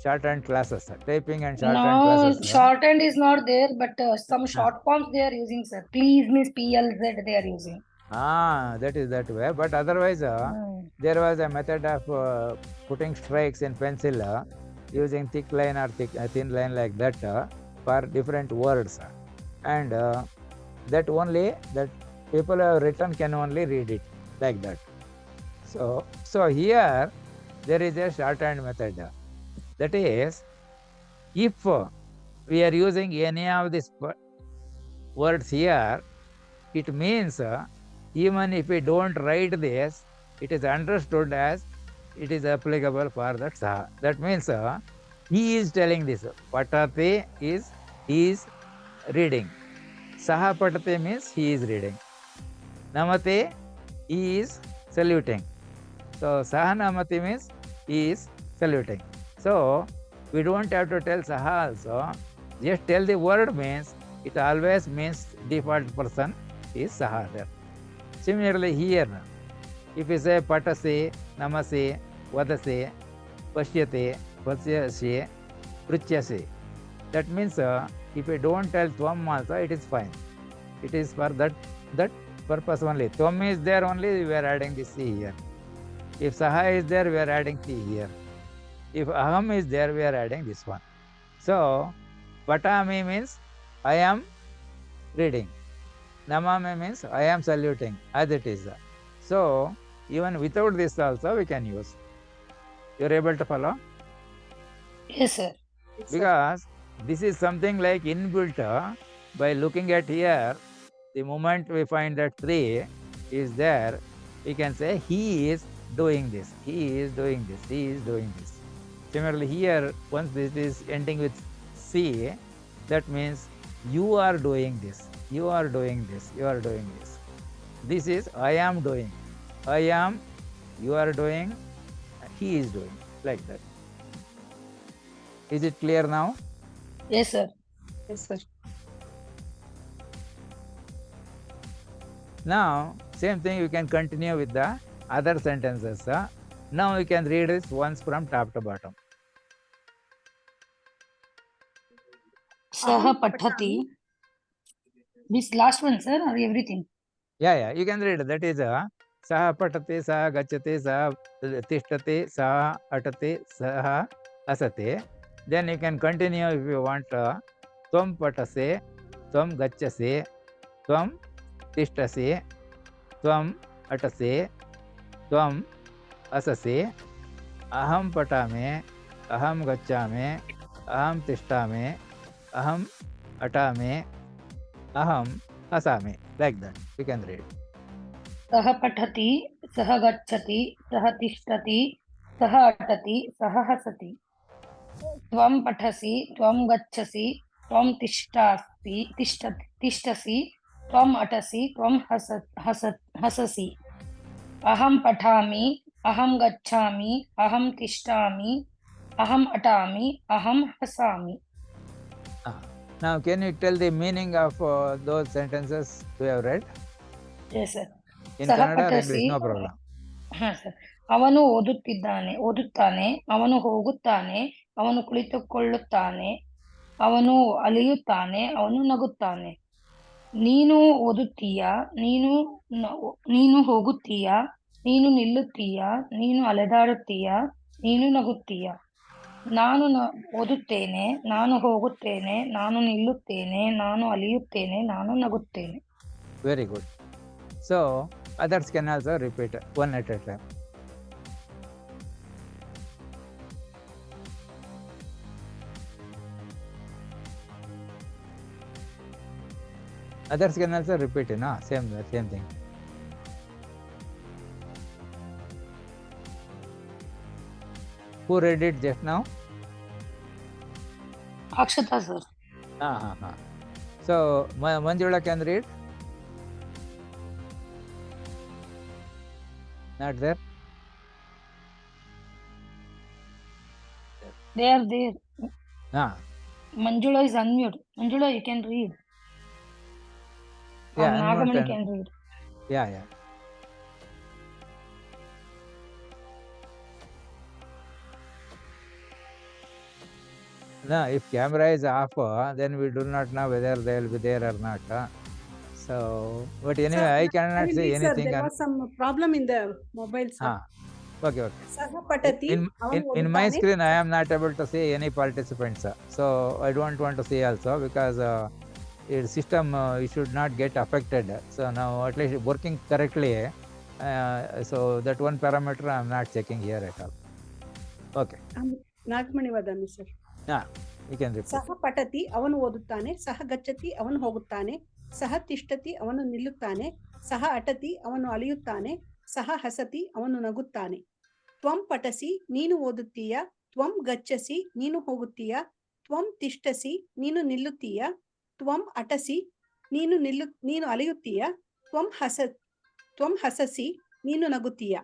shorthand classes, typing and shorthand No, classes. shorthand is not there, but some Ah. short forms they are using, sir. Please means PLZ they are using. That is that way. But otherwise, Hmm. there was a method of putting strikes in pencil using thick line or thin line like that for different words. And that only that people have written can only read it like that. So here there is a shorthand method. That is, if we are using any of these words here, it means even if we don't write this, it is understood as it is applicable for that saha. That means he is telling this. Patati is he is reading. Saha patati means he is reading. Namate, he is saluting. So saha namati means he is saluting. So we don't have to tell saha also. Just tell the word means it always means default person is saha there. Similarly here, if you say patase, namase, vadase, pashyate, vasyase, pruchyase, that means if you don't tell tvam also, it is fine. It is for that purpose only. Tvam is there only, we are adding this C here. If saha is there, we are adding T here. If aham is there, we are adding this one. So patami means I am reading. Namame means I am saluting, as it is. So even without this also we can use. You are able to follow? Yes, sir. Because this is something like inbuilt. By looking at here, the moment we find that 3 is there, we can say he is doing this, he is doing this, he is doing this. Similarly here, once this is ending with C, that means you are doing this, you are doing this, you are doing this. This is I am doing, I am, you are doing, he is doing, like that. Is it clear now? Yes, sir. Yes, sir. Now same thing you can continue with the other sentences. Now you can read this once from top to bottom. Saha pathati. This last one, sir, or everything? Yeah, you can read. That is saha patati, saha gacchati, saha tishtati, saha atati, saha asati. Then you can continue if you want. Tvam patase, tvam gacchase, tvam tishtase, tvam atase, tvam asase, aham patame, aham gacchame, aham tishtame, aham atame, aham asame. Like that we can read. Saha pathati, saha gacchati, saha tishtati, saha atati, saha hasati. Tvam pathasi, tvam gacchasi, tvam tishtasi, tvam atasi, tvam hasasi. Aham pathami, aham gacchami, aham tishtami, aham atami, aham hasami. Now can you tell the meaning of those sentences we have read? Yes, sir. In Saha Kannada or English, patasi. no problem. ಹಾ sir. ಅವನು ಓದುತ್ತಾನೆ, ಅವನು ಹೋಗುತ್ತಾನೆ, ಅವನು ಕುಳಿತುಕೊಳ್ಳುತ್ತಾನೆ, ಅವನು ಅಲಿಯುತ್ತಾನೆ, ಅವನು ನಗುತ್ತಾನೆ. ನೀನು ಓದುತ್ತೀಯಾ, ನೀನು ಹೋಗುತ್ತೀಯಾ, ನೀನು ನಿಲ್ಲುತ್ತೀಯಾ, ನೀನು ಅಲೆದಾಡುತ್ತೀಯಾ, ನೀನು ನಗುತ್ತೀಯಾ. ನಾನು ಓದುತ್ತೇನೆ, ನಾನು ಹೋಗುತ್ತೇನೆ, ನಾನು ನಿಲ್ಲುತ್ತೇನೆ, ನಾನು ಅಲಿಯುತ್ತೇನೆ, ನಾನು ನಗುತ್ತೇನೆ. Very good. So others can also repeat one at a time. Others can also repeat, same thing. Who read it just now? Akshata sir. So Manjula can read? Not there? They are there. Manjula is unmute. Manjula, you can read. Or Yeah, Nagamani unmute can read. Yeah. No, if camera is off, then we do not know whether they will be there or not. So, but anyway, I cannot say Sir, anything. there was some problem in the mobile, sir. Okay. Sah patati, In my screen, I am not able to see any participants. So I don't want to see also, because its system it should not get affected. So now at least working correctly. So that one parameter I am not checking here at all. Okay. ನಾಲ್ಕಮಣಿ ವದಾಮಿ sir. You can repeat. ಸಹ ಪಠತಿ ಅವನು ಓದುತ್ತಾನೆ, ಸಹ ಗಚ್ಚತಿ ಅವನು ಹೋಗುತ್ತಾನೆ, ಸಹ ತಿಷ್ಠತಿ ಅವನು ನಿಲ್ಲುತ್ತಾನೆ, ಸಹ ಅಟತಿ ಅವನು ಅಲಿಯುತ್ತಾನೆ, ಸಹ ಹಸತಿ ಅವನು ನಗುತ್ತಾನೆ. ತ್ವಂ ಪಠಸಿ ನೀನು ಓದುತ್ತೀಯ, ತ್ವಂ ಗಚ್ಚಸಿ ನೀನು ಹೋಗುತ್ತೀಯ, ತ್ವಂ ತಿಷ್ಠಸಿ ನೀನು ನಿಲ್ಲುತ್ತೀಯ, ತ್ವಂ ಅಟಸಿ ನೀನು ಅಲಿಯುತ್ತೀಯ, ತ್ವಂ ಹಸಸಿ ನೀನು ನಗುತ್ತೀಯ.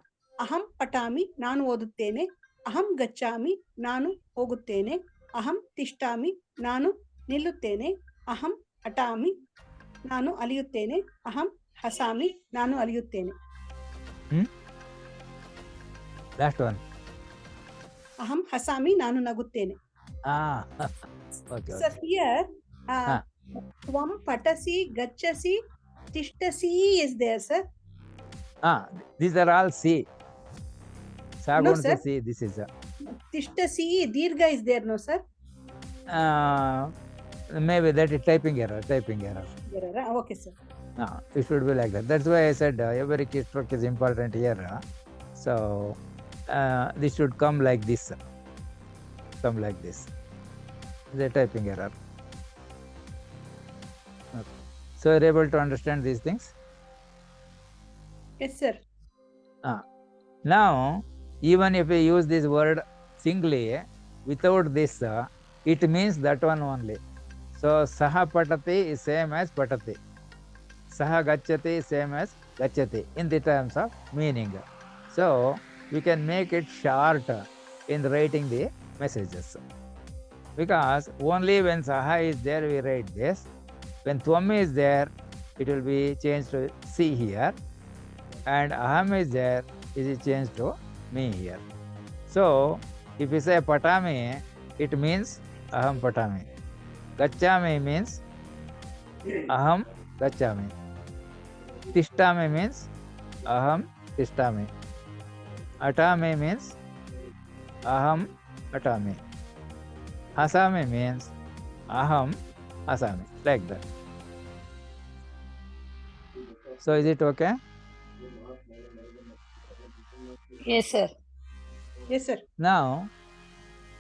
ಅಹಂ ಪಠಾಮಿ ನಾನು ಓದುತ್ತೇನೆ, ಅಹಂ ಗಚ್ಚಾಮಿ ನಾನು ಹೋಗುತ್ತೇನೆ, ಅಹಂ ತಿಷ್ಠಾಮಿ ನಾನು ನಿಲ್ಲುತ್ತೇನೆ, ಅಹಂ ಅಟಾಮಿ ನಾನು ಅಲಿಯುತ್ತೇನೆ, ಅಹಂ ಹಸಾಮಿ ನಾನು ಅಲಿಯುತ್ತೇನೆ. Last one. ಅಹಂ ಹಸಾಮಿ ನಾನು ನಗುತ್ತೇನೆ. Okay. Sir, here ತ್ವಂ ಪಠಸಿ ಗಚ್ಚಸಿ ತಿಷ್ಠಸಿ is there, sir. These are all C. No, sir. C. This is ತಿಷ್ಠಸಿ ದೀರ್ಘ is there, no, sir? maybe that is typing error. Okay, sir. It should be like that. That's why I said every keystroke is important here. So this should come like this. The typing error. Okay. So you're able to understand these things? Yes, sir. Now, even if we use this word singly, without this, it means that one only. So, saha patati is same as patati. Saha gacchati is same as gacchati in the terms of meaning. So, we can make it short in writing the messages. Because only when saha is there, we write this. When tvam is there, it will be changed to si here. And aham is there, it is changed to me here. So, if you say patami, it means aham patami. Gacchami means aham gacchami. Tishtami means aham tishtami. Atami means aham atami. Hasami means aham hasami. Like that. So is it okay? Yes, sir. Yes, sir. Now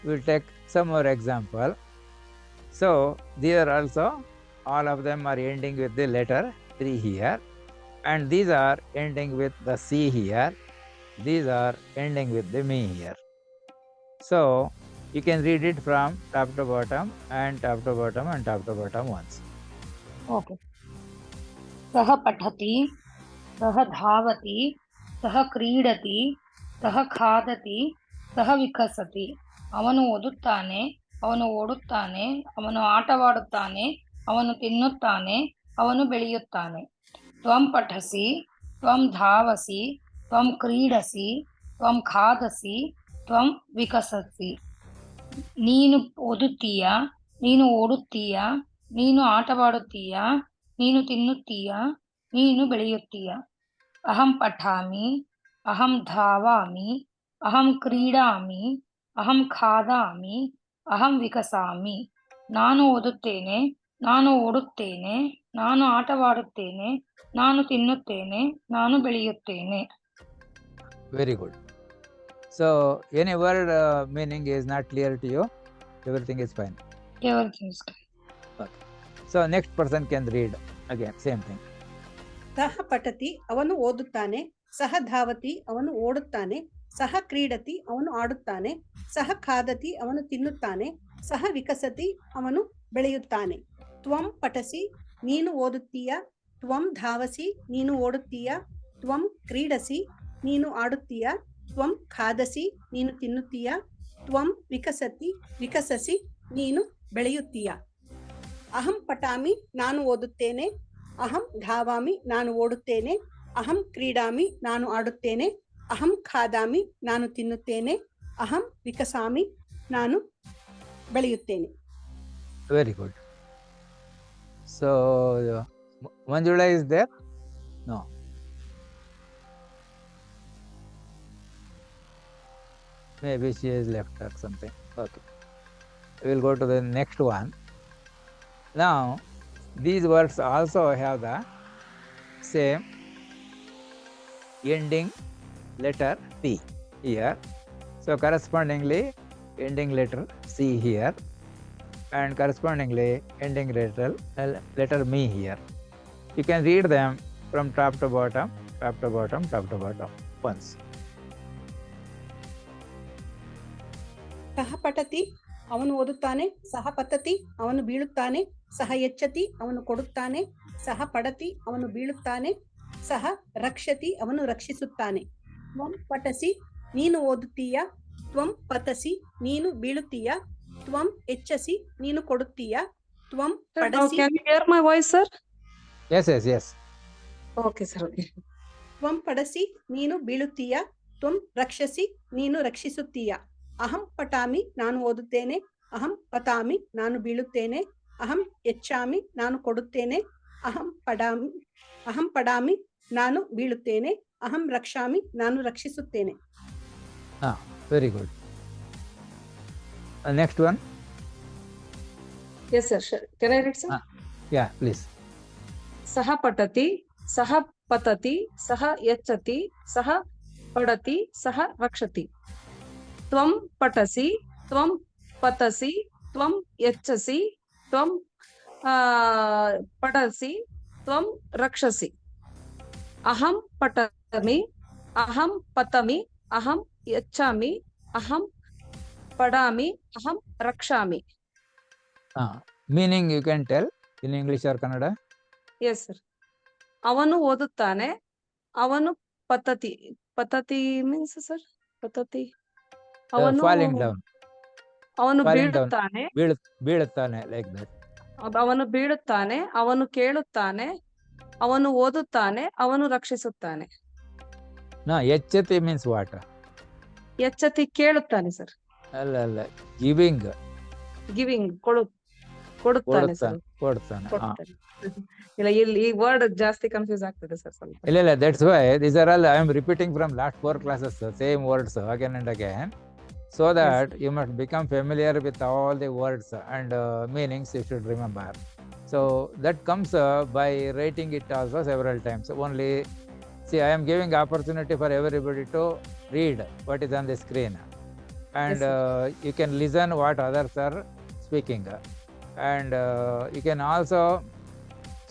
we'll take some more example. So these are also, all of them are ending with the letter 3 here, and these are ending with the C here. These are ending with the me here. So you can read it from top to bottom and top to bottom and top to bottom once. Okay. ಸಹ ಪಠತಿ, ಸಹ ಧಾವತಿ, ಸಹ ಕ್ರೀಡತಿ, ಸಹ ಖಾದತಿ, ಸಹ ವಿಕಸತಿ. ಅವನು ಓದುತ್ತಾನೆ, ಅವನು ಓಡುತ್ತಾನೆ, ಅವನು ಆಟವಾಡುತ್ತಾನೆ, ಅವನು ತಿನ್ನುತ್ತಾನೆ, ಅವನು ಬೆಳೆಯುತ್ತಾನೆ. ತ್ವಂ ಪಠಸಿ, ತ್ವಂ ಧಾವಸಿ, ತ್ವಂ ಕ್ರೀಡಸಿ, ತ್ವಂ ಖಾದಸಿ, ತ್ವಂ ವಿಕಸಸಿ. ನೀನು ಓದುತ್ತೀಯ, ನೀನು ಓಡುತ್ತೀಯ, ನೀನು ಆಟವಾಡುತ್ತೀಯ, ನೀನು ತಿನ್ನುತ್ತೀಯ, ನೀನು ಬೆಳೆಯುತ್ತೀಯ. ಅಹಂ ಪಠಾಮಿ, ಅಹಂ ಧಾವಾಮಿ, ಅಹಂ ಕ್ರೀಡಾಮಿ, ಅಹಂ ಖಾದಾಮಿ, ಅಹಂ ವಿಕಸಾಮಿ. ನಾನು ಓದುತ್ತೇನೆ, ನಾನು ಓಡುತ್ತೇನೆ, ನಾನು ಆಟವಾಡುತ್ತೇನೆ, ನಾನು ತಿನ್ನುತ್ತೇನೆ, ನಾನು ಬೆಳೆಯುತ್ತೇನೆ. Very good. So any word meaning is not clear to you? Everything is fine. Everything is good. So next person can read again, same thing. ಸಹ ಪಠತಿ ಅವನು ಓದುತ್ತಾನೆ, ಸಹ ಧಾವತಿ ಅವನು ಓಡುತ್ತಾನೆ, ಸಹ ಕ್ರೀಡತಿ ಅವನು ಆಡುತ್ತಾನೆ, ಸಹ ಖಾದತಿ ಅವನು ತಿನ್ನುತ್ತಾನೆ, ಸಹ ವಿಕಸತಿ ಅವನು ಬೆಳೆಯುತ್ತಾನೆ. ತ್ವಂ ಪಠಸಿ ನೀನು ಓದುತ್ತೀಯ, ತ್ವಂ ಧಾವಸಿ ನೀನು ಓಡುತ್ತೀಯ, ತ್ವಂ ಕ್ರೀಡಸಿ ನೀನು ಆಡುತ್ತೀಯ, ತ್ವಂ ಖಾದಸಿ ನೀನು ತಿನ್ನುತ್ತೀಯ, ತ್ವಂ ವಿಕಸಸಿ ನೀನು ಬೆಳೆಯುತ್ತೀಯ. ಅಹಂ ಪಠಾಮಿ ನಾನು ಓದುತ್ತೇನೆ, ಅಹಂ ಧಾವಾಮಿ ನಾನು ಓಡುತ್ತೇನೆ, ಅಹಂ ಕ್ರೀಡಾಮಿ ನಾನು ಆಡುತ್ತೇನೆ, ಅಹಂ ಖಾದಾಮಿ ನಾನು ತಿನ್ನುತ್ತೇನೆ, ಅಹಂ ವಿಕಸಾಮಿ ನಾನು ಬೆಳೆಯುತ್ತೇನೆ. Very good. So, Manjula is there? No. Maybe she has left or something. Okay. We will go to the next one. Now, these words also have the same ending letter T here. So, correspondingly, ending letter C here, and correspondingly ending letter me here. You can read them from top to bottom, top to bottom, top to bottom once. ಸಹ ಪಠತಿ ಅವನು ಓದುತ್ತಾನೆ, ಸಹ ಪತತಿ ಅವನು ಬೀಳುತ್ತಾನೆ, ಸಹ ಎಚ್ಚತಿ ಅವನು ಕೊಡುತ್ತಾನೆ, ಸಹ ಪಡತಿ ಅವನು ಬೀಳುತ್ತಾನೆ, ಸಹ ರಕ್ಷತಿ ಅವನು ರಕ್ಷಿಸುತ್ತಾನೆ. ತ್ವಂ ಪಠಸಿ ನೀನು ಓದುತ್ತೀಯ, ತ್ವಂ ಪತಸಿ ನೀನು ಬೀಳುತ್ತೀಯ, ತ್ವಂ ಎಚ್ಚಸಿ ನೀನು ಕೊಡುತ್ತೀಯ, ತ್ವಂ Sir, now ಪಡಸಿ can you hear my voice, sir? Yes, yes, yes. Okay, sir. Okay. ತ್ವಂ ಪಡಸಿ ನೀನು ಬೀಳುತ್ತೀಯ, ತ್ವಂ ರಕ್ಷಸಿ ನೀನು ರಕ್ಷಿಸುತ್ತೀಯ. ಅಹಂ ಪಠಾಮಿ ನಾನು ಓದುತ್ತೇನೆ, ಅಹಂ ಪತಾಮಿ ನಾನು ಬೀಳುತ್ತೇನೆ, ಅಹಂ ಎಚ್ಚಾಮಿ ನಾನು ಕೊಡುತ್ತೇನೆ, ಅಹಂ ಪಡಾಮಿ ನಾನು ಬೀಳುತ್ತೇನೆ, ಅಹಂ ರಕ್ಷಾಮಿ ನಾನು ರಕ್ಷಿಸುತ್ತೇನೆ. Very good. Next one. Yes, sir. Sure. Can I read, sir? Yeah, please. ಸಹ ಪಠತಿ, ಸಹ ಪತತಿ, ಸಹ ಯಚ್ಚತಿ, ಸಹ ಪಡತಿ, ಸಹ ರಕ್ಷತಿ. ತ್ವಂ ಪಠಸಿ, ತ್ವಂ ಪತಸಿ, ತ್ವಂ ಯಚ್ಚಸಿ, ತ್ವಂ ಪಡಸಿ, ತ್ವಂ ರಕ್ಷಸಿ. ಅಹಂ ಪಠಮಿ, ಅಹಂ ಪತಮಿ, ಅಹಂ ಯಚ್ಚಾಮಿ, ಅಹಂ ಪಡಾಮಿ, ಅಹಂ ರಕ್ಷಾಮಿ. Meaning you can tell in English or Kannada? Yes sir. ಅವನು ಓದುತ್ತಾನೆ, ಅವನು ಪತತಿ. ಪತತಿ ಮೀನ್ಸ್ ಸರ್ ಪತತಿ ಅವನು Falling down. ಅವನು falling down. ಬೀಳುತ್ತಾನೆ, ಬೀಳುತ್ತಾನೆ, like that. ಅವನು ಬೀಳುತ್ತಾನೆ, ಅವನು ಕೇಳುತ್ತಾನೆ, ಅವನು ಓದುತ್ತಾನೆ, ಅವನು ರಕ್ಷಿಸುತ್ತಾನೆ. No, ಎಚ್ಚತಿ means what? ಎಚ್ಚತಿ ಕೇಳುತ್ತಾನೆ ಸರ್. ಅಲ್ಲ, giving. ಗಿವಿಂಗ್ ಕೊಡುತ್ತಾನೆ ಸರ್. ಕೊಡ್ತಾನೆ. ಕೊಡ್ತಾನೆ. ಇಲ್ಲ, ಇಲ್ಲಿ ಈ ವರ್ಡ್ ಜಾಸ್ತಿ ಕನ್ಫ್ಯೂಸ್ ಆಗ್ತದೆ ಸರ್ ಸ್ವಲ್ಪ. ಇಲ್ಲ, that's why these are all I am repeating from last 4 classes, same words again and again, so that you must become familiar with all the words and meanings you should remember. So that comes by writing it also several times. Only see, I am giving opportunity for everybody to read what is on the screen, and you can listen what others are speaking, and you can also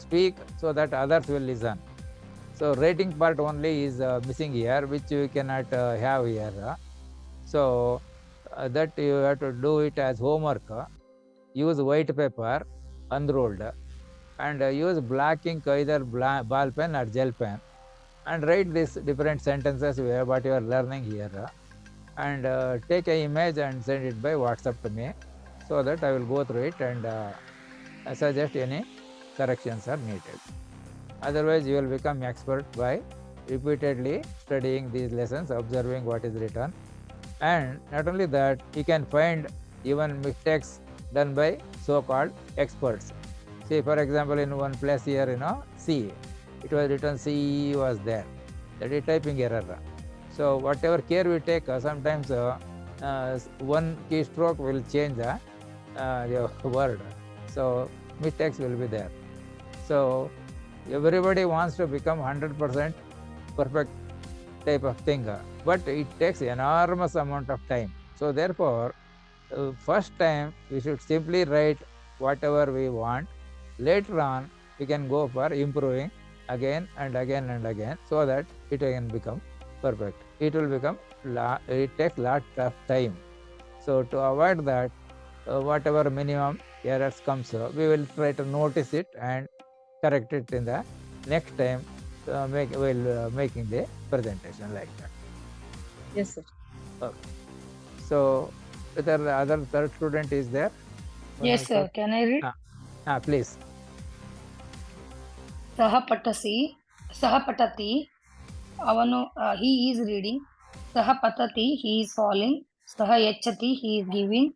speak so that others will listen. So writing part only is missing here, which you cannot have here. So that you have to do it as homework. Use white paper unrolled, and use black ink, either ball pen or gel pen, and write these different sentences what you are learning here, and take an image and send it by WhatsApp to me, so that I will go through it and suggest any corrections are needed. Otherwise, you will become expert by repeatedly studying these lessons, observing what is written, and not only that, you can find even mistakes done by so-called experts. See, for example, in one place here, C, it was written C was there. That is typing error. So whatever care we take, sometimes one keystroke will change the word. So mistakes will be there. So everybody wants to become 100% perfect type of thing, but it takes enormous amount of time. So therefore, first time we should simply write whatever we want. Later on, we can go for improving again and again and again, so that it can become perfect. It will become, it takes lot of time. So to avoid that, whatever minimum errors comes, we will try to notice it and correct it in the next time, making the presentation like that. Yes, sir. Okay. So whether the other third student is there? Yes, sir. Can I read? Please. ಸಹ ಪಠಸಿ, ಸಹ ಪಠತಿ ಅವನು he is reading, ಸಹ ಪತತಿ he is falling, ಸಹ ಯಚ್ಚತಿ he is giving,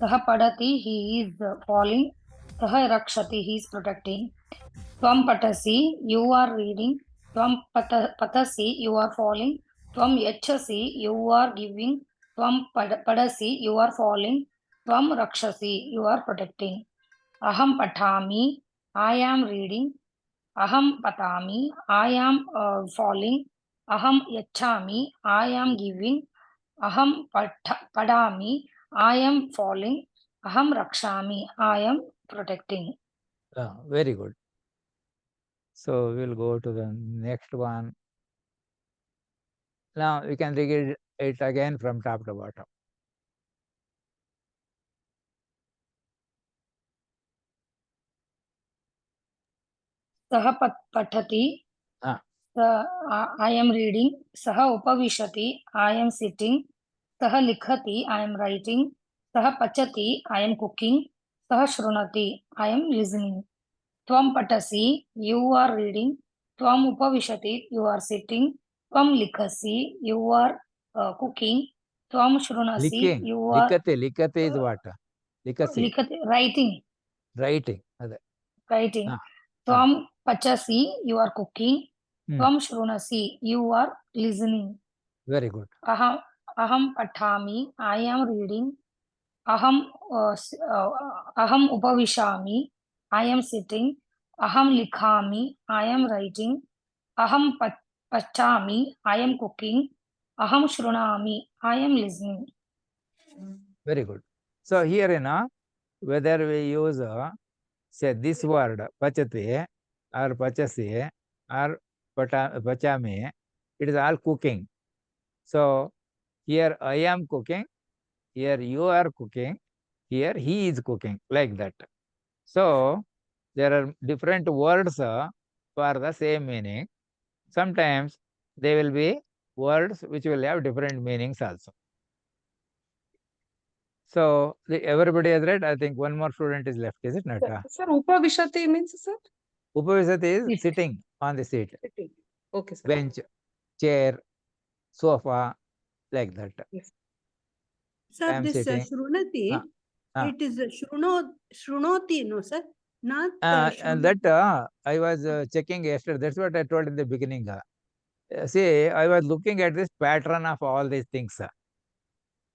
Saha padati, he is falling. Saha rakshati, he is protecting. Tvam patasi, you are reading. Tvam patasi, you are falling. Tvam yachasi, you are giving. Tvam padasi, you are falling. Tvam rakshasi, you are protecting. Aham patami, I am reading. Aham patami, I am falling. Aham yachami, I am giving. Aham padami, I am falling. Aham rakshami, I am protecting. Very good. So we'll go to the next one. Now we can read it again from top to bottom. Saha patati, I am reading. Saha upavishati, I am sitting. Saha likhati, I am writing. Saha pachati, I am cooking. Saha shrunati, I am listening. Tvam patasi, you are reading. Tvam upavishati, you are sitting. Tvam likhasi, you are cooking. Tvam shrunasi, Licking. you are Likate is what? Likasi. writing. Writing. Writing. Ah. Tvam pachasi, you are cooking. Hmm. Tvam shrunasi, you are listening. Very good. Aham patami, I am reading. Aham aham upavishami, I am sitting. Aham likhami, I am writing. Aham pachami, I am cooking. Aham shrunami, I am listening. Very good. So here, whether we use say this word pachati or pachasi or pachami, it is all cooking. So here I am cooking, here you are cooking, here he is cooking, like that. So there are different words for the same meaning. Sometimes they will be words which will have different meanings also. So everybody has read. I think one more student is left, is it not? Sir, upavishati means, sir? Upavishati is Sit. sitting on the seat, Sitting. Okay, sir. bench, chair, sofa, like that. Yes. Sir, I am this sitting. shrunati, it is shrunoti, no sir? Not And that I was checking yesterday. That's what I told in the beginning. See, I was looking at this pattern of all these things.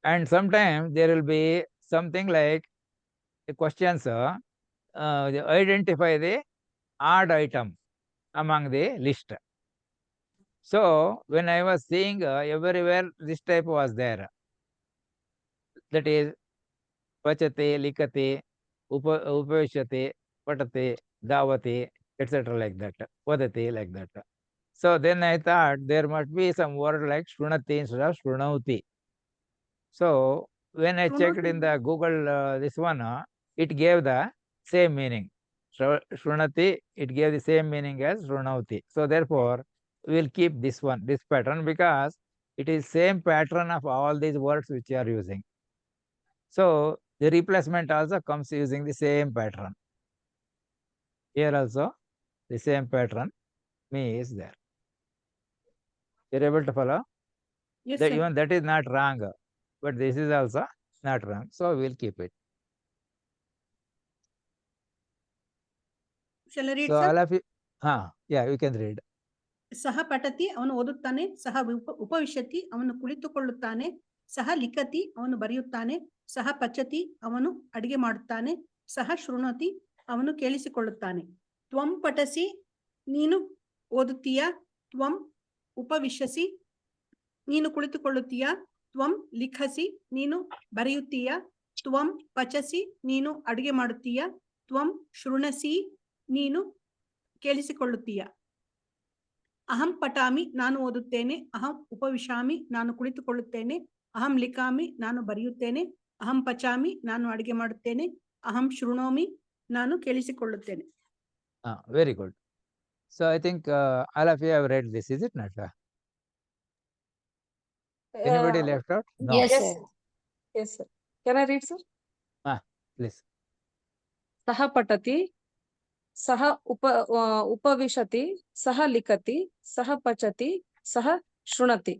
And sometimes there will be something like the questions, identify the odd item among the list. So when I was seeing everywhere this type was there. That is pachate, likate, upavishate, patate, davate, etc. like that. Vadate, like that. So then I thought there must be some word like shrunati instead of shrunauti. So when I checked in the Google this one, it gave the same meaning. Shrunati, it gave the same meaning as shrunauti. So therefore, we will keep this one, this pattern, because it is same pattern of all these words which you are using. So the replacement also comes using the same pattern. Here also the same pattern me is there. You're able to follow? Yes, That sir. even that is not wrong, but this is also not wrong. So we'll keep it. Shall I read, So sir? all of you, yeah, you can read. ಸಹ ಪಠತಿ, ಅವನು ಓದುತ್ತಾನೆ. ಸಹ ಉಪವಿಶತಿ, ಅವನು ಕುಳಿತುಕೊಳ್ಳುತ್ತಾನೆ. ಸಹ ಲಿಖತಿ, ಅವನು ಬರೆಯುತ್ತಾನೆ. ಸಹ ಪಚತಿ, ಅವನು ಅಡಿಗೆ ಮಾಡುತ್ತಾನೆ. ಸಹ ಶೃಣೋತಿ, ಅವನು ಕೇಳಿಸಿಕೊಳ್ಳುತ್ತಾನೆ. ತ್ವಂ ಪಠಸಿ, ನೀನು ಓದುತ್ತೀಯ. ತ್ವಂ ಉಪವಿಶಸಿ, ನೀನು ಕುಳಿತುಕೊಳ್ಳುತ್ತೀಯ. ತ್ವಂ ಲಿಖಸಿ, ನೀನು ಬರೆಯುತ್ತೀಯ. ತ್ವಂ ಪಚಸಿ, ನೀನು ಅಡಿಗೆ ಮಾಡುತ್ತೀಯ. ತ್ವಂ ಶೃಣಸಿ, ನೀನು ಕೇಳಿಸಿಕೊಳ್ಳುತ್ತೀಯ. ಅಹಂ ಪಠಾಮಿ, ನಾನು ಓದುತ್ತೇನೆ. ಅಹಂ ಉಪವಿಶಾಮಿ, ನಾನು ಕುಳಿತುಕೊಳ್ಳುತ್ತೇನೆ. ಅಹಂ ಲಿಖಾಮಿ, ನಾನು ಬರೆಯುತ್ತೇನೆ. ಅಹಂ ಪಚಾಮಿ, ನಾನು ಅಡಿಗೆ ಮಾಡುತ್ತೇನೆ. ಅಹಂ ಶೃಣೋಮಿ, ನಾನು ಕೇಳಿಸಿಕೊಳ್ಳುತ್ತೇನೆ. Very good. So I think all of you have read this, is it not? Anybody left out? No. Yes, Yes, sir. sir. Yes, sir. Can I read, sir? Please. Saha patati, saha upavishati, saha likati, saha pachati, saha shrunati.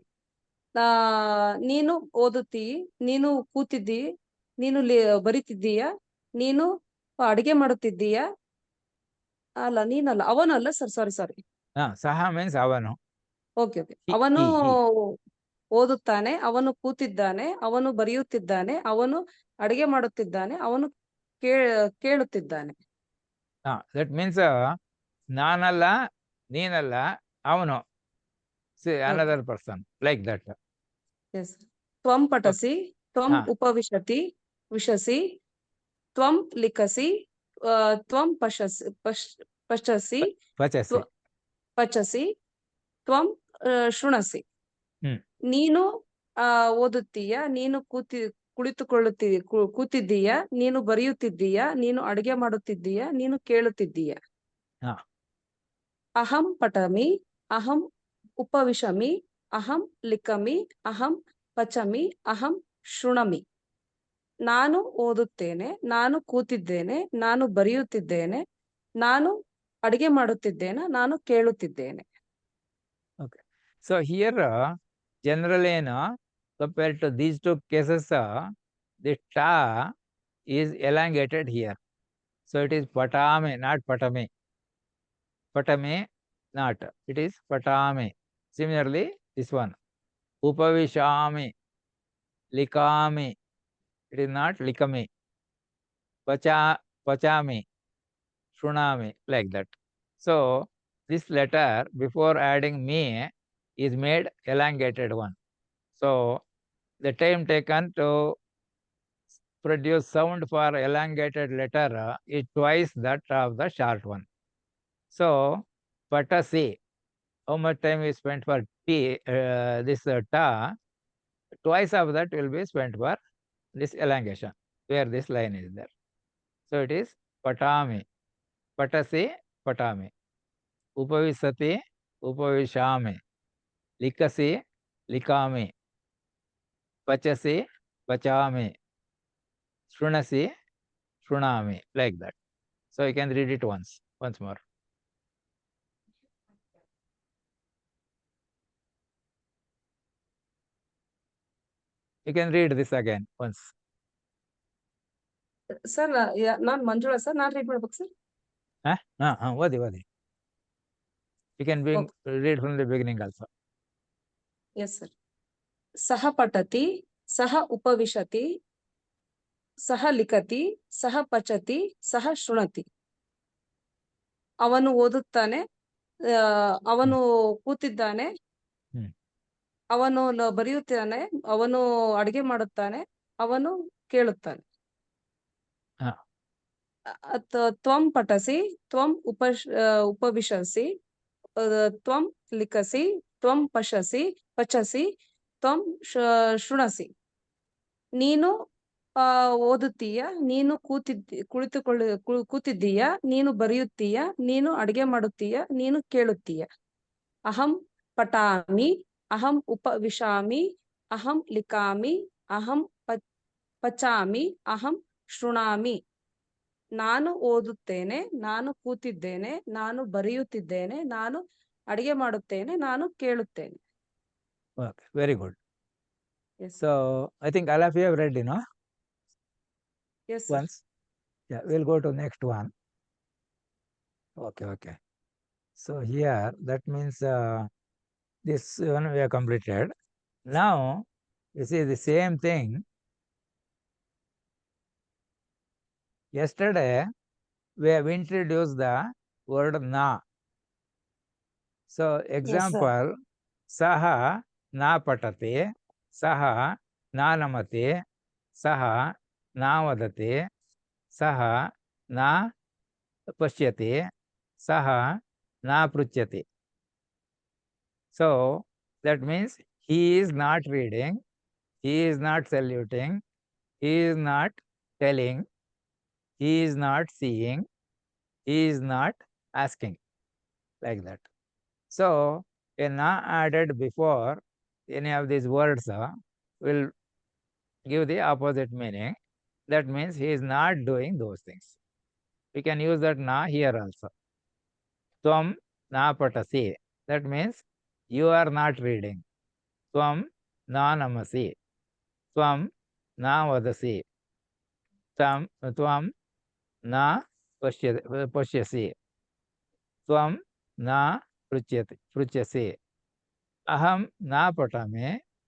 ನೀನು ಓದುತ್ತಿ, ನೀನು ಕೂತಿದ್ದಿ, ನೀನು ಬರಿತಿದ್ದೀಯಾ, ನೀನು ಅಡಿಗೆ ಮಾಡುತ್ತಿದ್ದೀಯಾ, ಅಲ್ಲ ನೀನಲ್ಲ, ಅವನಲ್ಲ sir, ಸಾರಿ. Saha means avanu. Okay. ಅವನು He. ಓದುತ್ತಾನೆ, ಅವನು ಕೂತಿದ್ದಾನೆ, ಅವನು ಬರೆಯುತ್ತಿದ್ದಾನೆ, ಅವನು ಅಡಿಗೆ ಮಾಡುತ್ತಿದ್ದಾನೆ, ಅವನು ಕೇಳುತ್ತಿದ್ದಾನೆ. That means ನಾನಲ್ಲ, ನೀನಲ್ಲ, ಅವನು. See, another person, like that. Yes. ತ್ವಂ ಪಠಸಿ, ತ್ವಂ ಉಪವಿಶತಿ, ವಿಶಸಿ, ತ್ವಂ ಲಿಖಸಿ, ತ್ವಂ ಪಚಸಿ, Pachasi. ಪಚಸಿ, ತ್ವಂ ಶೃಣಸಿ. ನೀನು ಓದುತ್ತೀಯಾ, ನೀನು ಕೂತಿದ್ದೀಯಾ, ನೀನು ಬರೆಯುತ್ತಿದ್ದೀಯಾ, ನೀನು ಅಡಿಗೆ ಮಾಡುತ್ತಿದ್ದೀಯಾ, ನೀನು ಕೇಳುತ್ತಿದ್ದೀಯಾ. ಅಹಂ ಪಠಮಿ, ಅಹಂ ಉಪವಿಶಮಿ, ಅಹಂ ಲಿಖಮಿ, ಅಹಂ ಪಚಮಿ, ಅಹಂ ಶೃಣಮಿ. ನಾನು ಓದುತ್ತೇನೆ, ನಾನು ಕೂತಿದ್ದೇನೆ, ನಾನು ಬರೆಯುತ್ತಿದ್ದೇನೆ, ನಾನು ಅಡಿಗೆ ಮಾಡುತ್ತಿದ್ದೇನೆ, ನಾನು ಕೇಳುತ್ತಿದ್ದೇನೆ. Okay. So here, generally, compared to these two cases, the ta is elongated here. So it is patame, not patame. Patame, not. It is patame. Similarly, this one, upavishami, likami. It is not likami. Pachami, shunami, like that. So this letter, before adding me, is made elongated one. So the time taken to produce sound for elongated letter is twice that of the short one. So patasi, how much time is spent for this ta? Twice of that will be spent for this elongation, where this line is there. So it is patami, patasi, patami. Upavisati, upavishami. Likasi, likami. Pachasi, pachami. Shrunasi, shrunami. Like that. So you can read it once more. You can read this again once. Sir, non Manjula sir, non read ಮಾಡ್ಬೇಕು sir? ಓದಿ. You can read from the beginning also. Yes, sir. ಸಹ ಪಠತಿ, ಸಹ ಉಪವಿಶತಿ, ಸಹ ಲಿಖತಿ, ಸಹ ಪಚತಿ, ಸಹ ಶೃಣತಿ. ಅವನು ಓದುತ್ತಾನೆ, ಅವನು ಕೂತಿದ್ದಾನೆ, ಅವನು ಬರೆಯುತ್ತಾನೆ, ಅವನು ಅಡಿಗೆ ಮಾಡುತ್ತಾನೆ, ಅವನು ಕೇಳುತ್ತಾನೆ. ತ್ವಂ ಪಠಸಿ, ತ್ವಂ ಉಪವಿಶಸಿ, ತ್ವಂ ಲಿಖಸಿ, ತ್ವಂ ಪಚಸಿ, ತ್ವಂ ಶೃಣಸಿ. ನೀನು ಓದುತ್ತೀಯಾ, ನೀನು ಕೂತಿದ್ದೀಯಾ, ನೀನು ಬರೆಯುತ್ತೀಯಾ, ನೀನು ಅಡಿಗೆ ಮಾಡುತ್ತೀಯಾ, ನೀನು ಕೇಳುತ್ತೀಯಾ. ಅಹಂ ಪಠಾಮಿ, ಅಹಂ ಉಪವಿಶಾಮಿ, ಅಹಂ ಲಿಖಾಮಿ, ಅಹಂ ಪಚಾಮಿ, ಅಹಂ ಶೃಣಾಮಿ. ನಾನು ಓದುತ್ತೇನೆ, ನಾನು ಕೂತಿದ್ದೇನೆ, ನಾನು ಬರೆಯುತ್ತಿದ್ದೇನೆ, ನಾನು ಅಡಿಗೆ ಮಾಡುತ್ತೇನೆ, ನಾನು ಕೇಳುತ್ತೇನೆ. Okay, very good. Yes. So I think all of you have read, Yes, sir. once. Yeah, we'll go to next one. Okay. So here, that means this one we have completed. Now, you see the same thing. Yesterday, we have introduced the word na. So example, saha na patati, saha na namati, saha na vadati, saha na pashyati, saha na pruchyati. So that means he is not reading, he is not saluting, he is not telling, he is not seeing, he is not asking, like that. So a na added before any of these words will give the opposite meaning. That means he is not doing those things. We can use that na here also. Tvam na patasi. That means you are not reading. Tvam na namasi. Tvam na vadasi. त्वं न पश्यसि, त्वं न पृच्छसि, अहं न पठामि,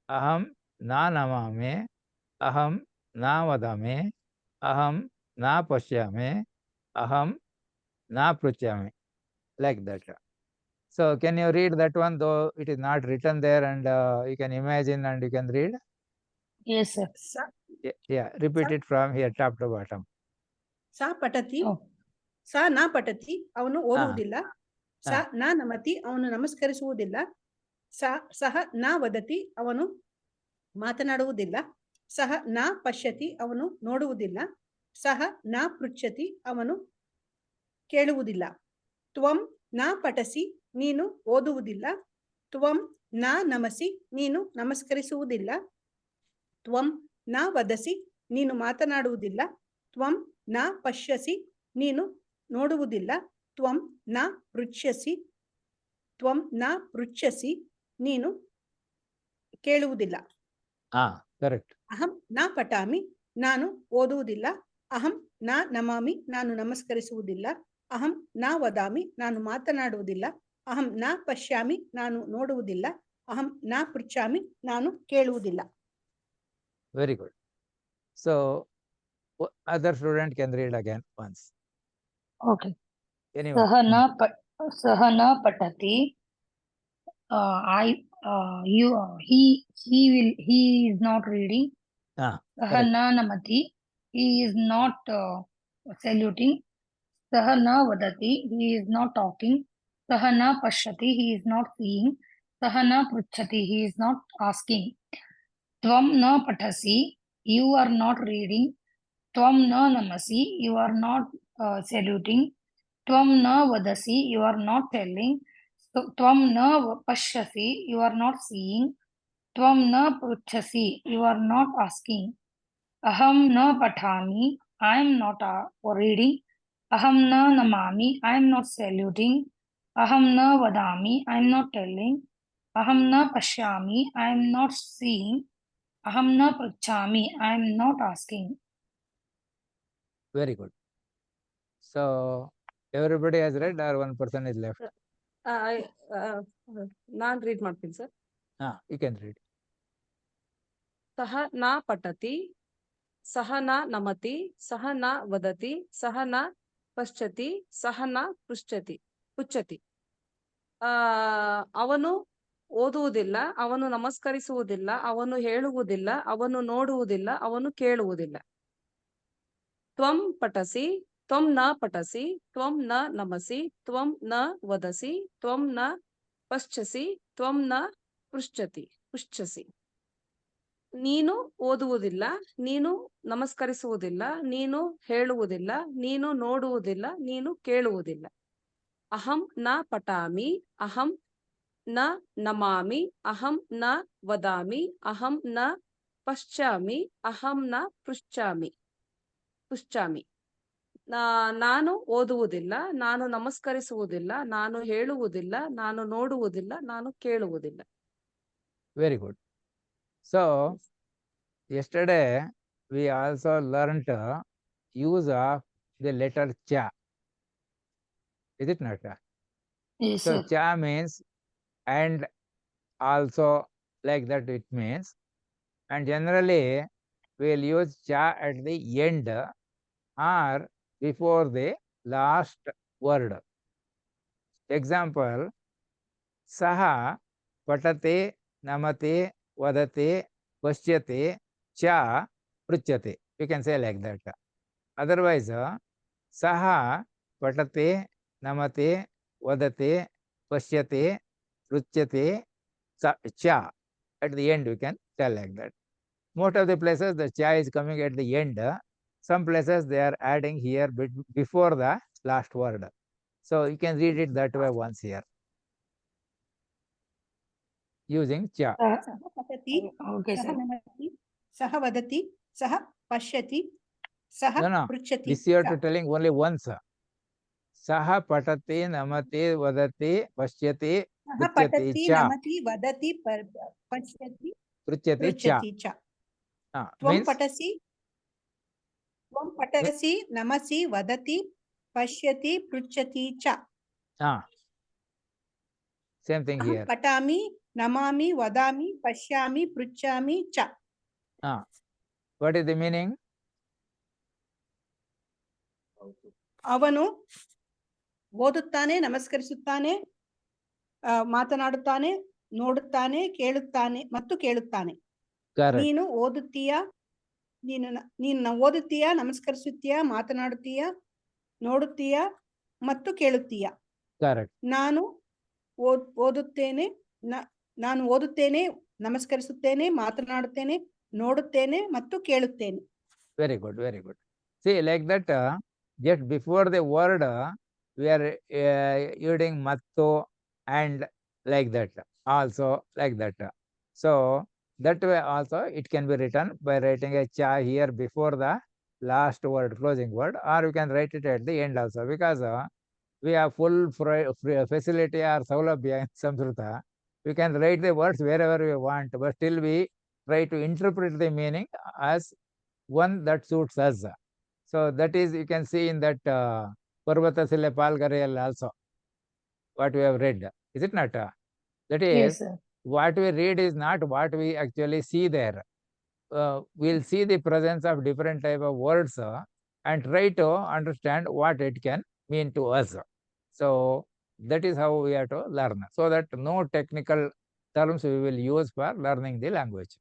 अहं न नमामि, अहं न वदामि, अहं न पश्यामि, अहं न पृच्छामि, like that. So can you read that one, though it is not written there, and you can imagine and you can read? Yes, sir. Yeah, repeat it from here, top to bottom. ಸ ಪಠತಿ, Oh, ಸ ನ ಪಠತಿ, ಅವನು ಓದುವುದಿಲ್ಲ. ಸ ಹಾ. ನ ನಮತಿ, ಅವನು ನಮಸ್ಕರಿಸುವುದಿಲ್ಲ. ಸಹ ನ ವದತಿ, ಅವನು ಮಾತನಾಡುವುದಿಲ್ಲ. ಸಹ ನ ಪಶ್ಯತಿ, ಅವನು ನೋಡುವುದಿಲ್ಲ. ಸಹ ನ ಪೃಚ್ಛತಿ, ಅವನು ಕೇಳುವುದಿಲ್ಲ. ತ್ವಂ ನ ಪಠಸಿ, ನೀನು ಓದುವುದಿಲ್ಲ. ತ್ವಂ ನ ನಮಸಿ, ನೀನು ನಮಸ್ಕರಿಸುವುದಿಲ್ಲ. ತ್ವಂ ನ ವದಸಿ, ನೀನು ಮಾತನಾಡುವುದಿಲ್ಲ. ತ್ವಂ ನ ಪಶ್ಯಸಿ, ನೀನು ನೋಡುವುದಿಲ್ಲ. ತ್ವಂ ನ ಪೃಚ್ಛಸಿ, ನೀನು ಕೇಳುವುದಿಲ್ಲ. Correct. ಅಹಂ ನ ಪಠಾಮಿ, ನಾನು ಓದುವುದಿಲ್ಲ. ಅಹಂ ನ ನಮಾಮಿ, ನಾನು ನಮಸ್ಕರಿಸುವುದಿಲ್ಲ. ಅಹಂ ನ ವದಾಮಿ, ನಾನು ಮಾತನಾಡುವುದಿಲ್ಲ. ಅಹಂ ನ ಪಶ್ಯಾಮಿ, ನಾನು ನೋಡುವುದಿಲ್ಲ. ಅಹಂ ನ ಪೃಚ್ಛಾಮಿ, ನಾನು ಕೇಳುವುದಿಲ್ಲ. Very good. So other student can read again once. okay. Anyone? सह न पठति. He is not reading. Sah Correct. na namati, he is not saluting. Sah na vadati, he is not talking. Sah na pashyati, he is not seeing. Sah na pruchhati, he is not asking. Tvam na pathasi, you are not reading. Tvam na namasi, you are not saluting. Tvam na vadasi, you are not telling. Tvam na pashyasi, you are not seeing. Tvam na pruchhasi, you are not asking. Aham na pathami, I am not reading. Aham na namami, I am not saluting. Aham na vadami, I am not telling. Aham na pashyami, I am not seeing. Aham na pruchhami, I am not asking. Very good. So everybody has read, or one person is left? Non read ಮಾಡ್ತೀನಿ sir. You can read. ಸಹ ನ ಪಠತಿ, ಸಹ ನ ನಮತಿ, ಸಹ ನ ವದತಿ, ಸಹ ನ ಪಶ್ಯತಿ, ಸಹ ನ ಪುಚ್ಛತಿ. ಅವನು ಓದುವುದಿಲ್ಲ, ಅವನು ನಮಸ್ಕರಿಸುವುದಿಲ್ಲ, ಅವನು ಹೇಳುವುದಿಲ್ಲ, ಅವನು ನೋಡುವುದಿಲ್ಲ, ಅವನು ಕೇಳುವುದಿಲ್ಲ. ತ್ವಂ ಪಠಸಿ, ತ್ವಂ ನ ಪಠಸಿ, ತ್ವಂ ನ ನಮಸಿ, ತ್ವಂ ನ ವದಸಿ, ತ್ವಂ ನ ಪಶ್ಯಸಿ, ತ್ವಂ ನ ಪೃಚ್ಛಸಿ. ನೀನು ಓದುವುದಿಲ್ಲ, ನೀನು ನಮಸ್ಕರಿಸುವುದಿಲ್ಲ, ನೀನು ಹೇಳುವುದಿಲ್ಲ, ನೀನು ನೋಡುವುದಿಲ್ಲ, ನೀನು ಕೇಳುವುದಿಲ್ಲ. ಅಹಂ ನ ಪಠಾಮಿ, ಅಹಂ ನ ನಮಾಮಿ, ಅಹಂ ನ ವದಾಮಿ, ಅಹಂ ನ ಪಶ್ಚಾಮಿ, ಅಹಂ ನ ಪೃಚ್ಛಾಮಿ. ನಾನು ಓದುವುದಿಲ್ಲ, ನಾನು ನಮಸ್ಕರಿಸುವುದಿಲ್ಲ, ನಾನು ಹೇಳುವುದಿಲ್ಲ, ನಾನು ನೋಡುವುದಿಲ್ಲ, ನಾನು ಕೇಳುವುದಿಲ್ಲ. Very good. So yesterday we also learned use of the letter cha. Is it not? Yes, So sir. cha means and also, like that it means. And generally we'll use cha at the end or before the last word. Example, saha patati, namati, vadati, pashyati, cha pruchyati. You can say like that. Otherwise, saha patati, namati, vadati, pashyati, pruchyati, cha. At the end, you can tell like that. Most of the places, the cha is coming at the end. Some places, they are adding here before the last word. So you can read it that way once here, using cha. ಸಹ ಪಠತಿ, Okay, ಸಹ sir. ನಮತಿ, ಸಹ ವದತಿ, ಸಹ ಪಶ್ಯತಿ, ಸಹ No. ಪೃಚ್ಛತಿ. This you are telling only once. Saha patati, namati, vadati, pashyati, ಸಹ pruchyati, ಪಠತಿ, cha. ನಮತಿ, ವದತಿ, ಪಶ್ಯತಿ, Pruchyati, cha. ಪೃಚ್ಛತಿ ಚ. ತ್ವಂ Means ಪಠಸಿ, ತ್ವಂ ಪಠಸಿ ನಮಸಿ ವದತಿ ಪಶ್ಯತಿ ಪೃಚ್ಛತಿ ಚ. Same thing ಅಹಂ here. ಪಠಾಮಿ ನಮಾಮಿ ವದಾಮಿ ಪಶ್ಯಾಮಿ ಪೃಚ್ಛಾಮಿ ಚ. What is the meaning? ಅವನು ಓದುತ್ತಾನೆ, ನಮಸ್ಕರಿಸುತ್ತಾನೆ, ಮಾತನಾಡುತ್ತಾನೆ, ನೋಡುತ್ತಾನೆ, ಕೇಳುತ್ತಾನೆ ಮತ್ತು ಕೇಳುತ್ತಾನೆ. Correct. ನೀನು ಓದುತ್ತೀಯಾ, ನೀನು ಓದುತ್ತೀಯಾ, ನಮಸ್ಕರಿಸುತ್ತೀಯಾ, ಮಾತನಾಡುತ್ತೀಯಾ, ನೋಡುತ್ತೀಯಾ ಮತ್ತು ಕೇಳುತ್ತೀಯಾ. Correct. ನಾನು ಓದುತ್ತೇನೆ, ನಾನು ಓದುತ್ತೇನೆ, ನಮಸ್ಕರಿಸುತ್ತೇನೆ, ಮಾತನಾಡುತ್ತೇನೆ, ನೋಡುತ್ತೇನೆ ಮತ್ತು ಕೇಳುತ್ತೇನೆ. Very good, very good. See, like that, just before the word, we are using matto and like that, also like that. So that way also it can be written by writing a cha here before the last word, closing word, or you can write it at the end also, because we have full facility or saulabhya in Samskrita. We can write the words wherever we want, but still we try to interpret the meaning as one that suits us. So that is, you can see in that Parvata Sile Palgarayal also, what we have read. Is it not? That is, Yes, sir. what we read is not what we actually see there. We'll see the presence of different type of words and try to understand what it can mean to us. So that is how we have to learn, so that no technical terms we will use for learning the language.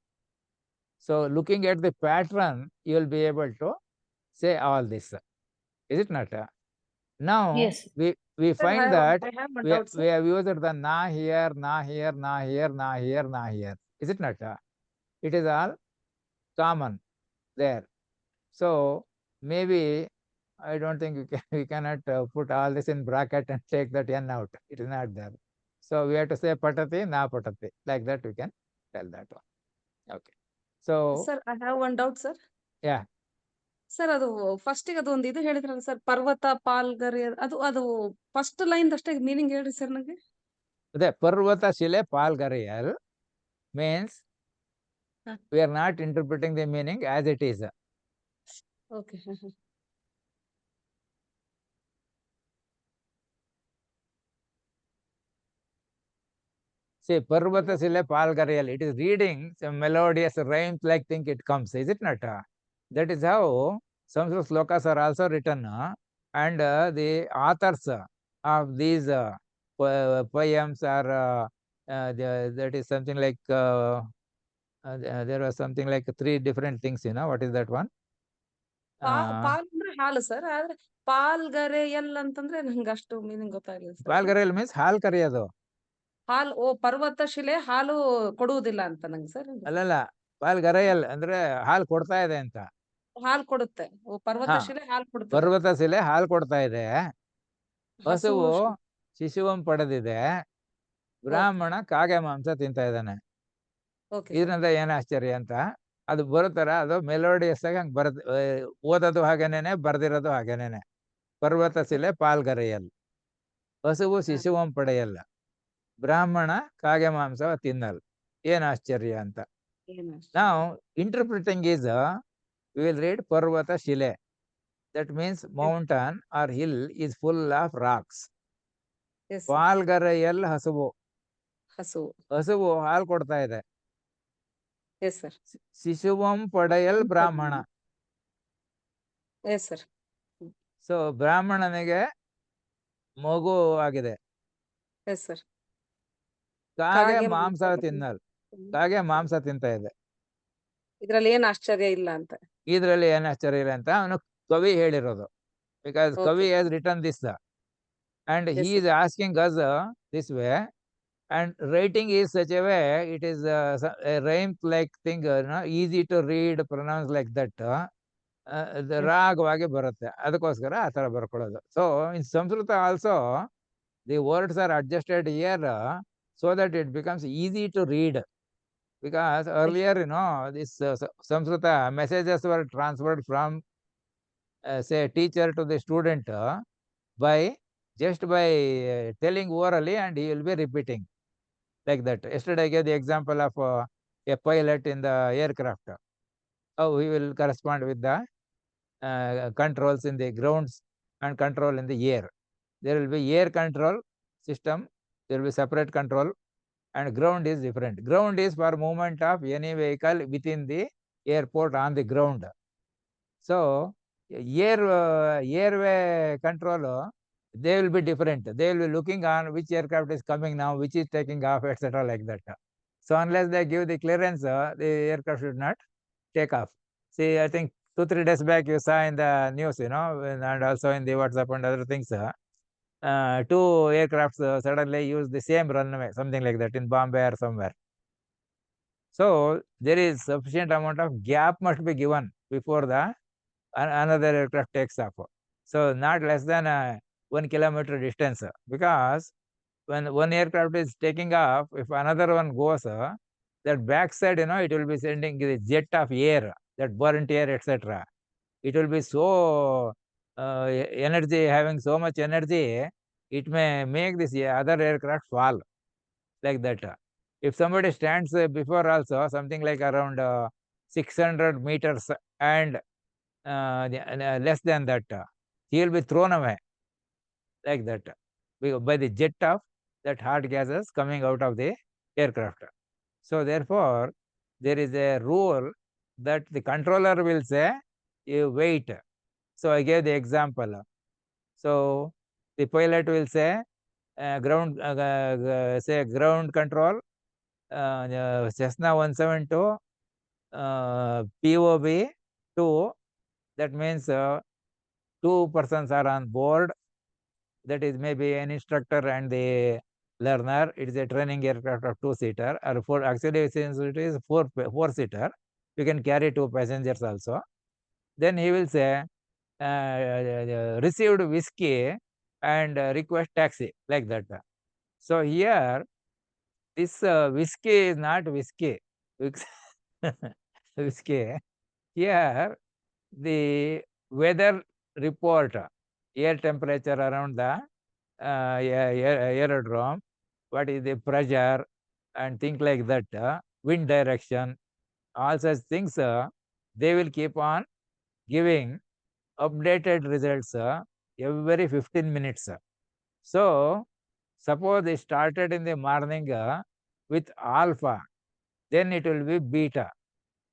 So looking at the pattern, you will be able to say all this. Is it not? Now Yes. we Sir, find that I have one we doubt, sir. have used the na here, na here, na here, na here, na here. Is it not? It is all common there. So maybe I don't think we cannot put all this in bracket and take that n out. It is not there. So we have to say patati, na patati. Like that we can tell that one. Okay. So Sir, I have one doubt, sir. yeah. Sir ಅದು ಫಸ್ಟಿಗೆ ಅದು ಒಂದು ಇದು ಹೇಳಿದ್ರಲ್ಲ sir, ಪರ್ವತ ಪಾಲ್ಗರಿ, ಅದು first line ಅಷ್ಟೇ meaning ಹೇಳ್ರಿ ಸರ್ ನಂಗೆ. ಅದೇ ಪರ್ವತ ಶಿಲೆ ಪಾಲ್ಗರೆಯಲ್ means we are not interpreting the meaning as it is. Okay. See, Parvata Sile Palgarayal, it is reading some melodious rhymes like think it comes, is it not? That is how Sanskrit slokas are also written, and the authors of these poems are, that is something like, there was something like 3 different things, what is that one? ಪಾಲ್ ಅಂದ್ರೆ ಹಾಲು sir, ಆದ್ರೆ ಪಾಲ್ಗರೆ L ಅಂತಂದ್ರೆ ನಂಗೆ ಅಷ್ಟು meaning ಗೊತ್ತಾಗಲಿಲ್ಲ sir. Palgarayal means ಹಾಲ್ ಕರೆಯೋದು. ಹಾಲು, ಪರ್ವತ ಶಿಲೆ ಹಾಲು ಕೊಡುವುದಿಲ್ಲ ಅಂತ ನಂಗೆ ಸರ್. ಅಲ್ಲಲ್ಲ, ಪಾಲ್ಗರೆಯಲ್ ಅಂದ್ರೆ ಹಾಲು ಕೊಡ್ತಾ ಇದೆ ಅಂತ. ಹಾಲು ಕೊಡುತ್ತೆ. ಪರ್ವತ ಶಿಲೆ ಹಾಲು ಕೊಡುತ್ತೆ. ಪರ್ವತ ಶಿಲೆ ಹಾಲು ಕೊಡ್ತಾ ಇದೆ, ಹಸುವು ಶಿಶುವಂ ಪಡೆದಿದೆ, ಬ್ರಾಹ್ಮಣ ಕಾಗೆ ಮಾಂಸ ತಿಂತಾ ಇದ್ದಾನೆ. ಇದರಿಂದ ಏನ್ ಆಶ್ಚರ್ಯ ಅಂತ ಅದು ಬರುತ್ತಾರ, ಅದು ಮೆಲೋಡಿಯಸ್ ಆಗಿ ಹಂಗೆ ಓದೋದು ಹಾಗೇನೇನೆ, ಬರ್ದಿರೋದು ಹಾಗೇನೇನೆ. ಪರ್ವತ ಶಿಲೆ ಪಾಲ್ಗರೆಯಲ್, ಹಸುವು ಶಿಶುವಂ ಪಡೆಯಲ್ಲ, ಬ್ರಾಹ್ಮಣ ಕಾಗೆ ಮಾಂಸ ತಿನ್ನಲ್. ಏನ್ ಆಶ್ಚರ್ಯ ಅಂತ. ನಾವು interpreting is, we will read Parvata Shile. That means mountain or hill is full of rocks. ಪಾಲ್ಗರೆಯಲ್ ಹಸುವು, ಹಸುವು ಹಾಲು ಕೊಡ್ತಾ ಇದೆ. ಶಿಶುವಂ ಪಡೆಯಲ್ ಬ್ರಾಹ್ಮಣ. ಸೊ ಬ್ರಾಹ್ಮಣನಿಗೆ ಮಗು ಆಗಿದೆ. ಕಾಗೆ ಮಾಂಸ ತಿನ್ನಲ್, ಕಾಗೆ ಮಾಂಸ ತಿಂತಾ ಇದೆ. ಇದ್ರಲ್ಲಿ ಏನ್ ಆಶ್ಚರ್ಯ ಇಲ್ಲ ಅಂತ. ಇದ್ರಲ್ಲಿ ಏನ್ ಆಶ್ಚರ್ಯ ಇಲ್ಲ ಅಂತ ಅವನು ಕವಿ ಹೇಳಿರೋದು. ಬಿಕಾಸ್ ಕವಿ has written this and he is asking us this way, and writing is such a way, it is a rhyme like thing, easy to read, pronounce like that, ರಾಗವಾಗಿ ಬರುತ್ತೆ. ಅದಕ್ಕೋಸ್ಕರ ಆ ತರ ಬರ್ಕೊಳ್ಳೋದು. So in Sanskrit also the words are adjusted here so that it becomes easy to read, because earlier this Samskrita messages were transferred from say teacher to the student by telling orally, and he will be repeating like that. Yesterday I gave the example of a pilot in the aircraft, how he will correspond with the controls in the grounds and control in the air. There will be air control system, there will be separate control, and ground is different. Ground is for movement of any vehicle within the airport on the ground. So airway control, they will be different. They will be looking on which aircraft is coming now, which is taking off, etc. like that. So unless they give the clearance, the aircraft should not take off. See, I think 2-3 days back you saw in the news, and also in the WhatsApp and other things, 2 aircrafts suddenly use the same runway, something like that, in Bombay or somewhere. So there is sufficient amount of gap must be given before the another aircraft takes off. So not less than 1 kilometer distance, because when one aircraft is taking off, if another one goes, that backside, it will be sending the jet of air, that burnt air, etc. It will be so energy, having so much energy, it may make this other aircraft fall, like that. If somebody stands before also, something like around 600 meters and less than that, he will be thrown away, like that, by the jet of that hot gases coming out of the aircraft. So therefore, there is a rule that the controller will say, you wait. So I gave the example. So the pilot will say, ground control, Cessna 172, POB 2. That means 2 persons are on board. That is maybe an instructor and the learner. It is a training aircraft of 2-seater or 4. Actually, since it is 4-seater, you can carry 2 passengers also. Then he will say, received whiskey and request taxi, like that. So here, this whiskey is not whiskey. Whiskey. Here, the weather report, air temperature around the aerodrome, what is the pressure and things like that, wind direction, all such things, they will keep on giving updated results every 15 minutes. So suppose they started in the morning with alpha, then it will be beta,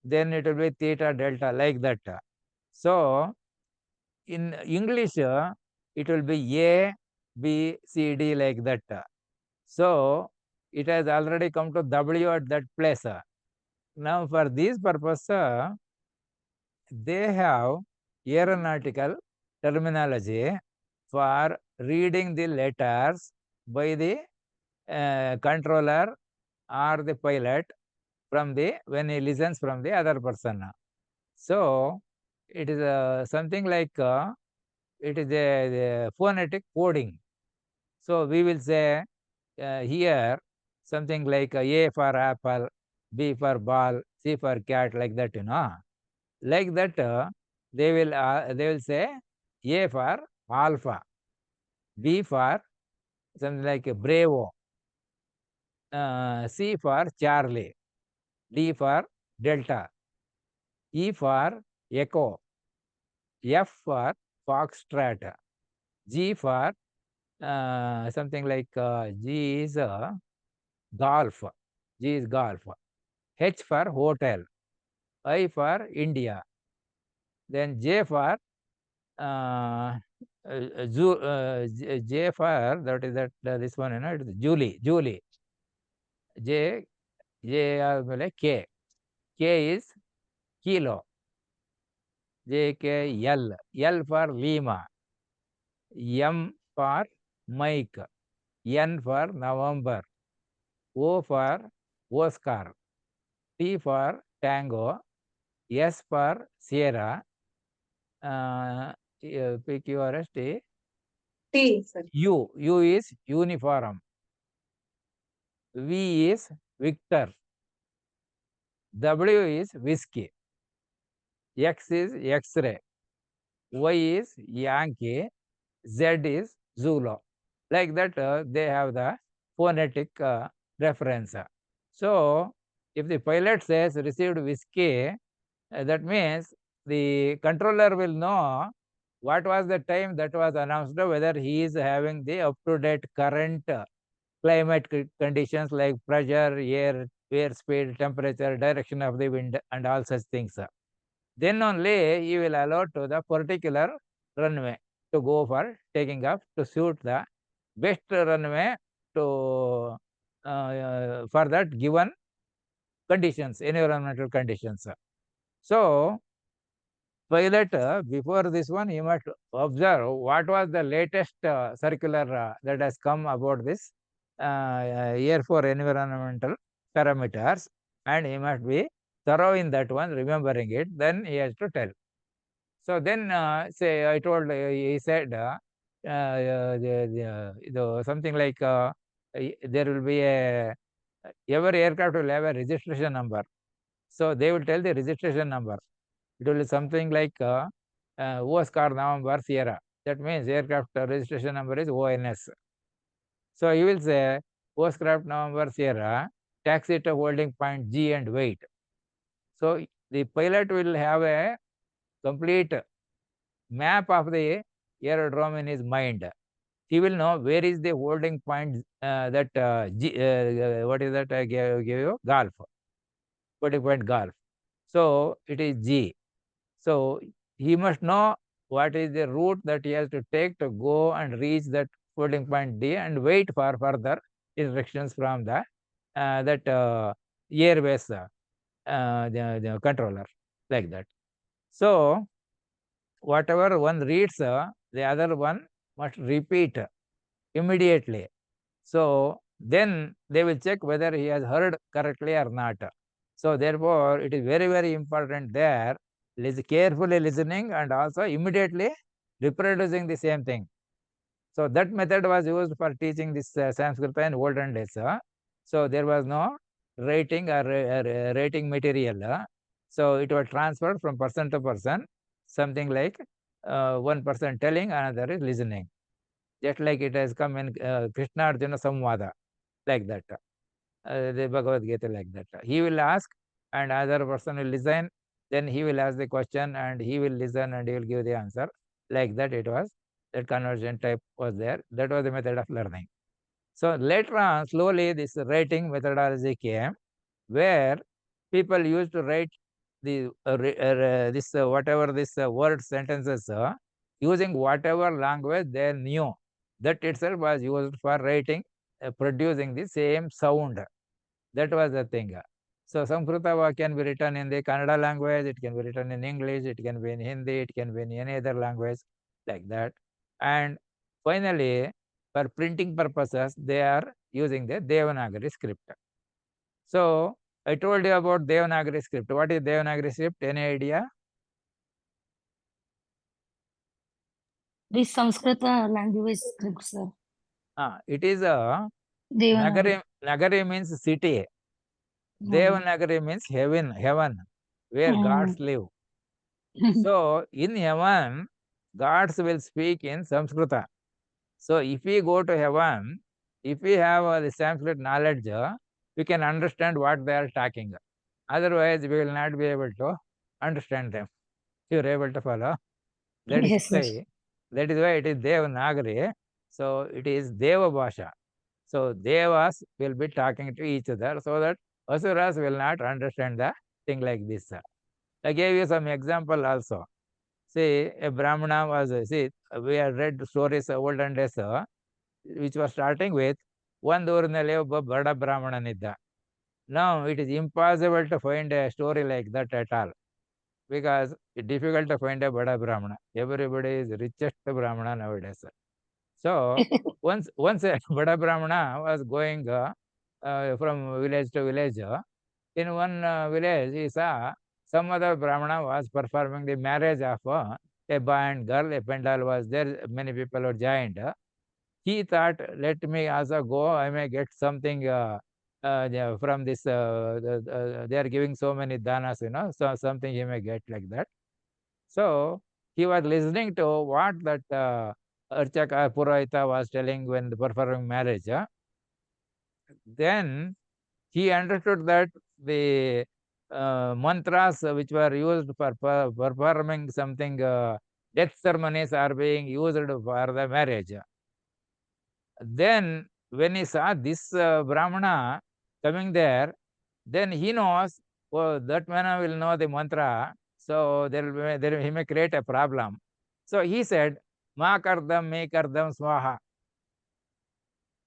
then it will be theta, delta, like that. So in English, it will be A, B, C, D, like that. So it has already come to W at that place. Now for this purpose, they have aeronautical terminology for reading the letters by the controller or the pilot when he listens from the other person. So it is something like it is a phonetic coding. So we will say here something like A for apple, B for ball, C for cat, like that, like that. They will say A for alpha, B for something like bravo, C for Charlie, D for delta, E for echo, F for foxtrot, G for something like G is golf, G is golf, H for hotel, I for India, then J for J for this one, it is Julie, J ಆದ್ಮೇಲೆ K is kilo, JKL, L for Lima, M for Mike, N for November, O for Oscar, T for Tango, S for Sierra, PQRS, T, sir. U is uniform, V is Victor, W is whiskey, X is X-ray, Y is Yankee, Z is Zulu. Like that, they have the phonetic reference. So if the pilot says received whiskey, that means the controller will know what was the time that was announced, whether he is having the up-to-date current climate conditions like pressure, air speed, temperature, direction of the wind, and all such things. Then only he will allow to the particular runway to go for taking off to suit the best runway to for that given conditions, environmental conditions. So pilot, before this one, he must observe what was the latest circular that has come about this year for environmental parameters, and he must be thorough in that one, remembering it. Then he has to tell. So then, say I told, he said, something like there will be every aircraft will have a registration number. So they will tell the registration number. It will be something like Oscar November Sierra. That means aircraft registration number is ONS. So you will say Oscar November Sierra, taxi to holding point G and wait. So the pilot will have a complete map of the aerodrome in his mind. He will know where is the holding point that what is that I gave you? Golf. Holding point golf. So it is G. So he must know what is the route that he has to take to go and reach that holding point D and wait for further instructions from the that airways the controller, like that. So whatever one reads, the other one must repeat immediately. So then they will check whether he has heard correctly or not. So therefore, it is very, very important there, carefully listening and also immediately reproducing the same thing. So that method was used for teaching this Sanskrit in olden days. So there was no writing or writing material. So it was transferred from person to person, something like one person telling, another is listening. Just like it has come in Krishna Arjuna Samvada, like that. The Bhagavad Gita, like that. He will ask and other person will listen, then he will ask the question and he will listen and he will give the answer. Like that it was, that conversion type was there. That was the method of learning. So later on, slowly this writing methodology came, where people used to write the this whatever this word sentences using whatever language they knew. That itself was used for writing, producing the same sound. That was the thing. So Samskrita can be written in the Kannada language, it can be written in English, it can be in Hindi, it can be in any other language, like that. And finally, for printing purposes, they are using the Devanagari script. So I told you about Devanagari script. What is Devanagari script? Any idea? This Sanskrit language script, sir. It is a Devanagari. Nagari means city. Devanagari means heaven, where gods live. So in heaven, gods will speak in Samskrita. So if we go to heaven, if we have the Sanskrit knowledge, we can understand what they are talking. Otherwise, we will not be able to understand them. You are able to follow? That is Yes, yes. why, that is why it is Devanagari. So it is Deva Bhasha. So Devas will be talking to each other so that Asuras will not understand the thing like this. I gave you some example also. See, a Brahmana was, see, we have read stories olden days, which was starting with, one ಊರಿನಲ್ಲಿ ಒಬ್ಬ ಬಡ ಬ್ರಾಹ್ಮಣನಿದ್ದ. Now it is impossible to find a story like that at all, because it's difficult to find a bada brahmana. Everybody is richest brahmana nowadays. So once a bada brahmana was going from village to village. In one village, he saw some other brahmana was performing the marriage of a boy and girl. A pandal was there. Many people were joined. He thought, let me also go. I may get something from this. They are giving so many danas, so something he may get like that. So he was listening to what that Archaka Purohita was telling when performing marriage. Then he understood that the mantras which were used for performing something death ceremonies are being used for the marriage. Then when he saw this Brahmana coming there, then he knows, oh, that man will know the mantra, so he may create a problem. So he said, Ma kardam, me kardam, swaha.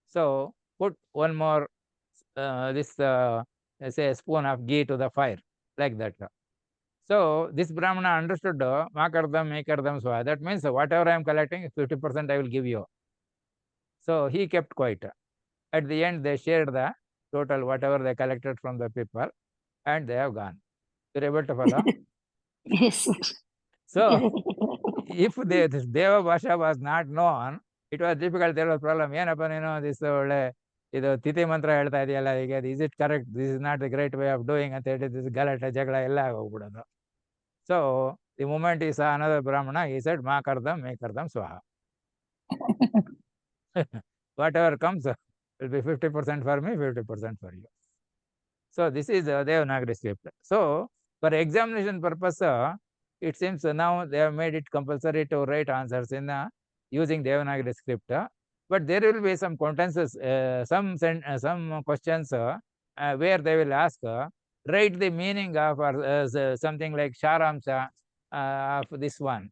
So put one more say, spoon of ghee to the fire, like that. So this Brahmana understood, Ma kardam, me kardam, swaha. That means whatever I am collecting, 50% I will give you. So he kept quiet. At the end, they shared the total whatever they collected from the people, and they have gone. You're able to follow? Yes, sir. So if this Deva Bhasha was not known, it was difficult. There was problem. ಏನಪ್ಪ ನೀನು this ಒಳ್ಳೆ ಇದು ತಿಥಿ ಮಂತ್ರ ಹೇಳ್ತಾ ಇದೆಯಲ್ಲ, ಈಗ is it correct? This is not the great way of doing ಅಂತ ಹೇಳಿ this ಗಲಾಟೆ ಜಗಳ ಎಲ್ಲ ಹೋಗ್ಬಿಡೋದು. So the moment he saw another Brahmana, he said, Ma kardam, me kardam, swaha. Whatever comes will be 50% for me, 50% for you. So this is the Devanagari script. So for examination purpose, it seems now they have made it compulsory to write answers in using Devanagari script. But there will be some sentences, some questions where they will ask, write the meaning of something like Sharamsa of this one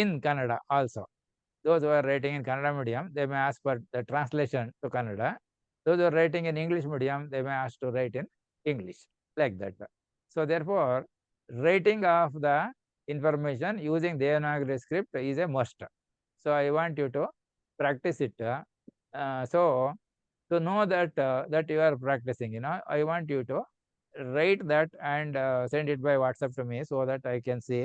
in Kannada also. Those who are writing in Kannada medium, they may ask for the translation to Kannada. Those who are writing in English medium, they may ask to write in English, like that. So therefore, writing of the information using Devanagari script is a must. So I want you to practice it. So to know that that you are practicing, I want you to write that and send it by WhatsApp to me, so that I can see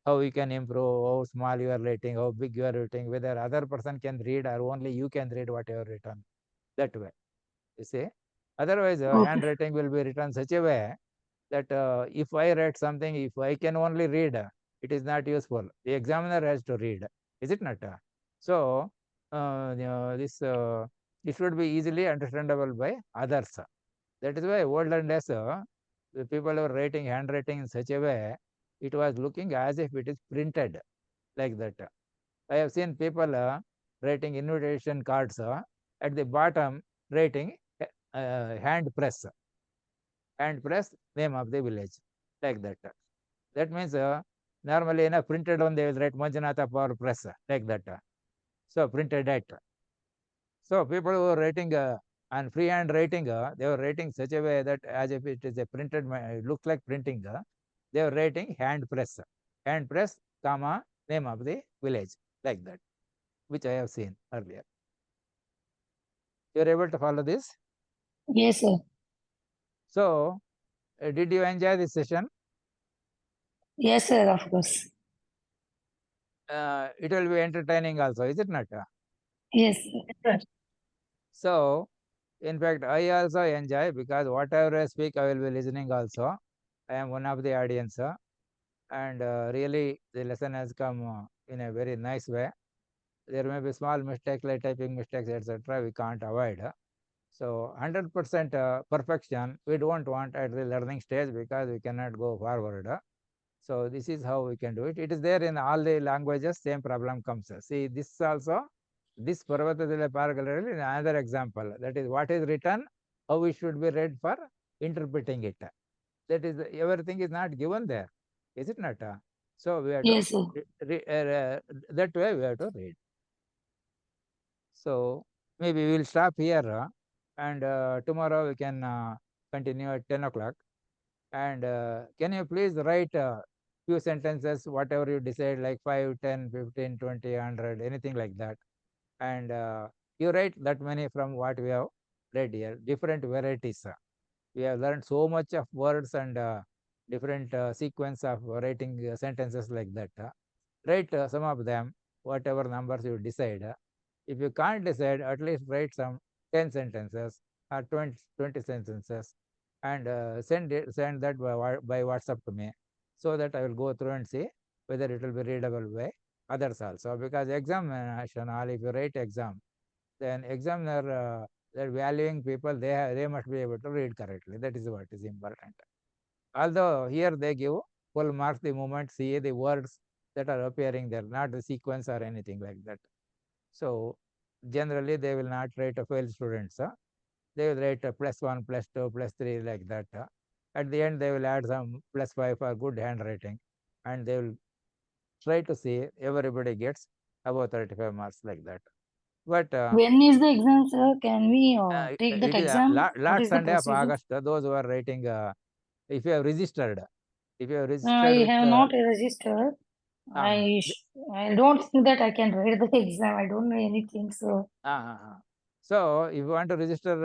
how we can improve, how small you are writing, how big you are writing, whether other person can read or only you can read what you have written. That way, you see. Otherwise, Okay. handwriting will be written such a way that if I write something, if I can only read, it is not useful. The examiner has to read, is it not? So it should be easily understandable by others. That is why olden days, the people were writing handwriting in such a way, it was looking as if it is printed, like that. I have seen people writing invitation cards at the bottom, writing hand press, name of the village, like that. That means normally in a printed one they will write Manjunatha Power Press, like that. So printed that. So people who were writing and freehand writing, they were writing such a way that as if it is a printed, it looks like printing. They were writing hand press, comma, name of the village, like that, which I have seen earlier. You are able to follow this? Yes, sir. So, did you enjoy this session? Yes, sir, of course. It will be entertaining also, is it not? Yes, sir. So, in fact, I also enjoy, because whatever I speak, I will be listening also. I am one of the audience, and really the lesson has come in a very nice way. There may be small mistakes like typing mistakes, etc. We can't avoid. So 100% perfection we don't want at the learning stage, because we cannot go forward. So this is how we can do it. It is there in all the languages, same problem comes. See, this also, this Parvatadila Paragalari is another example. That is what is written, how we should be read for interpreting it. That is, everything is not given there, is it not? So we have Yes, sir. to, that way we have to read. So maybe we will stop here, and tomorrow we can continue at 10 o'clock. And can you please write few sentences, whatever you decide, like 5, 10, 15, 20, 100, anything like that. And you write that many from what we have read here, different varieties. We have learned so much of words and different sequence of writing sentences like that. Write some of them, whatever numbers you decide. If you can't decide, at least write some 10 sentences or 20 sentences, and send that by WhatsApp to me, so that I will go through and see whether it will be readable by others also. Because examination, if you write exam, then examiner, they're valuing people, they must be able to read correctly. That is what is important. Although here they give full marks the moment see the words that are appearing there, not the sequence or anything like that. So generally they will not write a fail students. They will write a +1, +2, +3 like that. At the end they will add some +5 for good handwriting, and they will try to see everybody gets above 35 marks like that. But When is the exam, sir? Can we take that it is exam? What last is the Sunday of procedure? August. Those who are writing, if you have registered, I with have not registered. uh, I don't think that I can write the exam. I don't know anything, so so if you want to register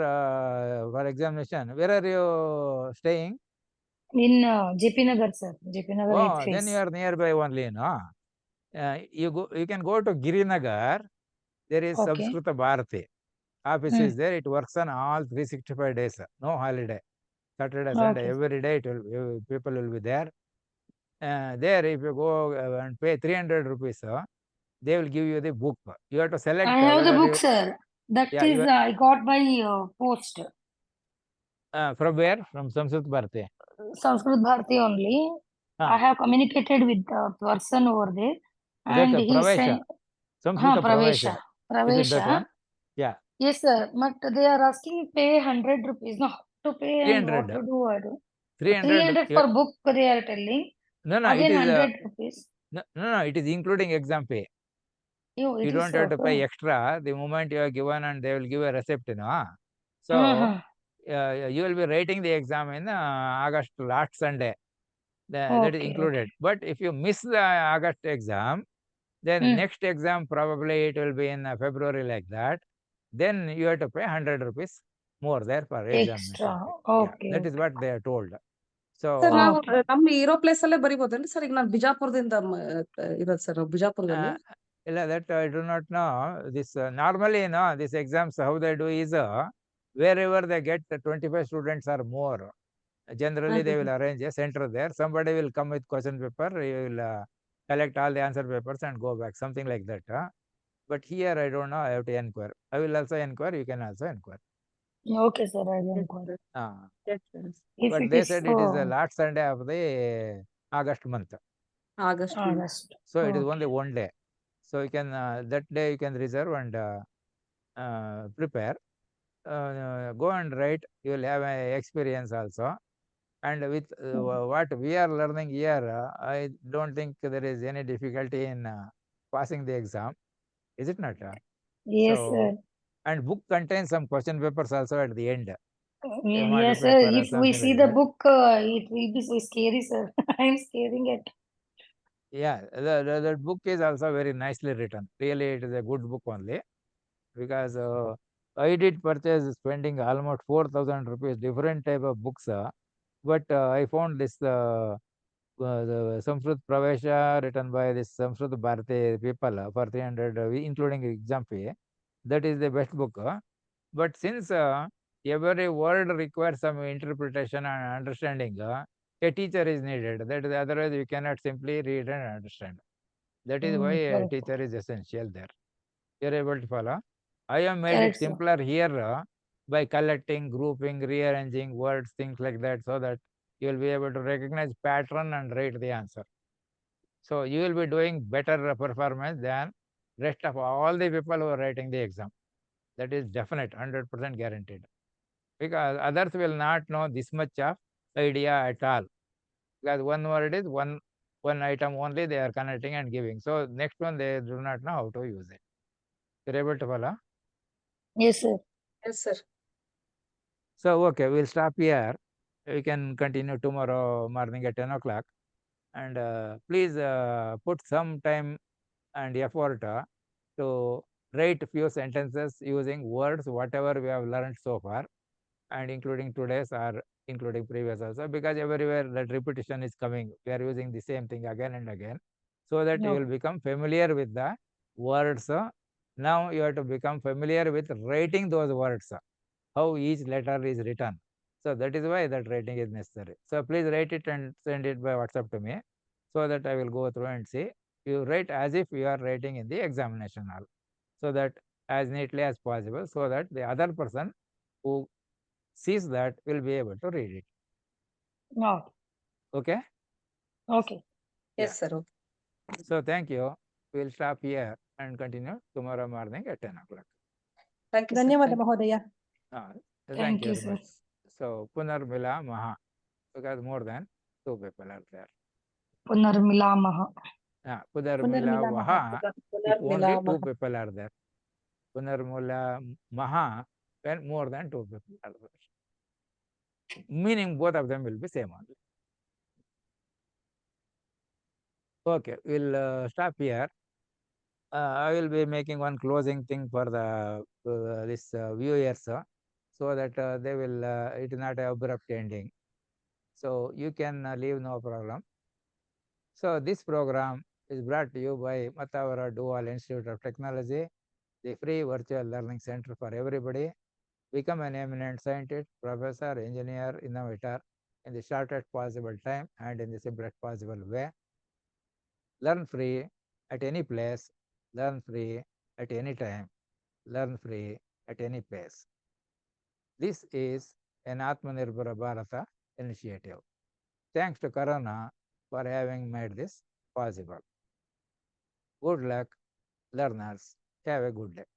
for examination, where are you staying? in JP Nagar, sir. JP Nagar 8th Oh, then phase. you are nearby only, no? You can go to Girinagar. There is Okay. Samskrita Bharati. Office is there. It works on all 365 days. No holiday. Saturday, Sunday, Okay. every day people will be there. There, if you go and pay 300 rupees, they will give you the book. You have to select I have the whether book, you, sir. That yeah, is, I got by post. from where? From Samskrita Bharati. Sanskrit Bharati only. I Ah, have communicated with the person over there, that and he Pravesha. sent. Samskrita Pravesha. Pravesha. Is it that Pravesha. one? Yeah, Yes, sir. But they are asking pay 100 rupees. No, how to pay and what 300. to do, I do. 300. 300 for book they are telling. No, no, it Again is 100 rupees. no, it is including exam pay. Oh, You it is don't have to pay okay. extra the moment you are given, and they will give a receipt, So Uh-huh. you will be writing the exam in August last Sunday. That is Okay, included. But if you miss the August exam, then okay. next exam probably it will be in February like that. Then you have to pay 100 rupees more there for Extra. examination fee. Yeah, Okay, that is okay. what they are told. Sir So ನಾವು Okay. ನಮ್ಮ ಇರೋ place ಅಲ್ಲೇ ಬರಿಬೋದಲ್ರಿ sir? ಈಗ ನಾನು ಬಿಜಾಪುರದಿಂದ ಇರೋದು sir, ಬಿಜಾಪುರದಲ್ಲಿ. that I do not know. This normally, these exams how they do is wherever they get 25 students or more, generally they will arrange a center there. Somebody will come with question paper. You will collect all the answer papers and go back, something like that. But here I don't know. I have to inquire. I will also inquire. You can also inquire. Okay, sir. I will inquire. If But it they is said it is the last Sunday of the August month. August. August. So it is Okay. only one day. So you can that day you can reserve and prepare. Go and write. You will have an experience also. And with what we are learning here, I don't think there is any difficulty in passing the exam. Is it not? Yes, So, sir. and book contains some question papers also at the end. Model Yes, sir. paper or If we something see like the that. book, it will be so scary, sir. I am scaring it. Yeah, the book is also very nicely written. Really, it is a good book only, because I did purchase spending almost 4,000 rupees, different type of books. But I found this the Samskrut Pravesha written by this Samskrut Bharati people for 300, including exam fee. That is the best book. But since every word requires some interpretation and understanding, a teacher is needed. That is, otherwise we cannot simply read and understand. That is why a Correct. teacher is essential there. You are able to follow. I have made it Correct, sir. simpler here by collecting, grouping, rearranging words, things like that, so that you will be able to recognize pattern and write the answer. So you will be doing better performance than rest of all the people who are writing the exam. That is definite, 100% guaranteed. Because others will not know this much of idea at all. Because one word is one item only they are connecting and giving. So next one they do not know how to use it. You're able to follow? Yes, sir. Yes sir. So okay, we'll stop here. We can continue tomorrow morning at 10 o'clock. And please put some time and effort to write few sentences using words, whatever we have learned so far, and including today's or including previous also, because everywhere that repetition is coming. We are using the same thing again and again, so that you will become familiar with the words. Now you have to become familiar with writing those words, how each letter is written. So that is why that writing is necessary. So please write it and send it by WhatsApp to me, so that I will go through and see. You write as if you are writing in the examination hall, so that as neatly as possible, so that the other person who sees that will be able to read it. No. Okay. Okay. Yes, sir. Okay. So thank you. We'll stop here and continue tomorrow morning at 10 o'clock. Thank you, sir. ಧನ್ಯವಾದ Thank you. ಮಹೋದಯ. Thank Thank you you, very sir. much. So Punarmila Maha, because more than 2 people are there. Punarmilamaha. Punarmila Punarmila Vaha, if only Punarmila 2 Maha. people are there. Punarmila Maha, when more than 2 people are there. Meaning both of them will be same only. Okay, we'll stop here. I will be making one closing thing for the this viewers, so that they will it is not an abrupt ending. So you can leave, no problem. So this program is brought to you by Matavara Dual Institute of Technology, the free virtual learning center for everybody. Become an eminent scientist, professor, engineer, innovator in the shortest possible time and in the simplest possible way. Learn free at any place, learn free at any time, learn free at any pace. This is an Atmanirbhar Bharata initiative. Thanks to Corona for having made this possible. Good luck, learners. Have a good day.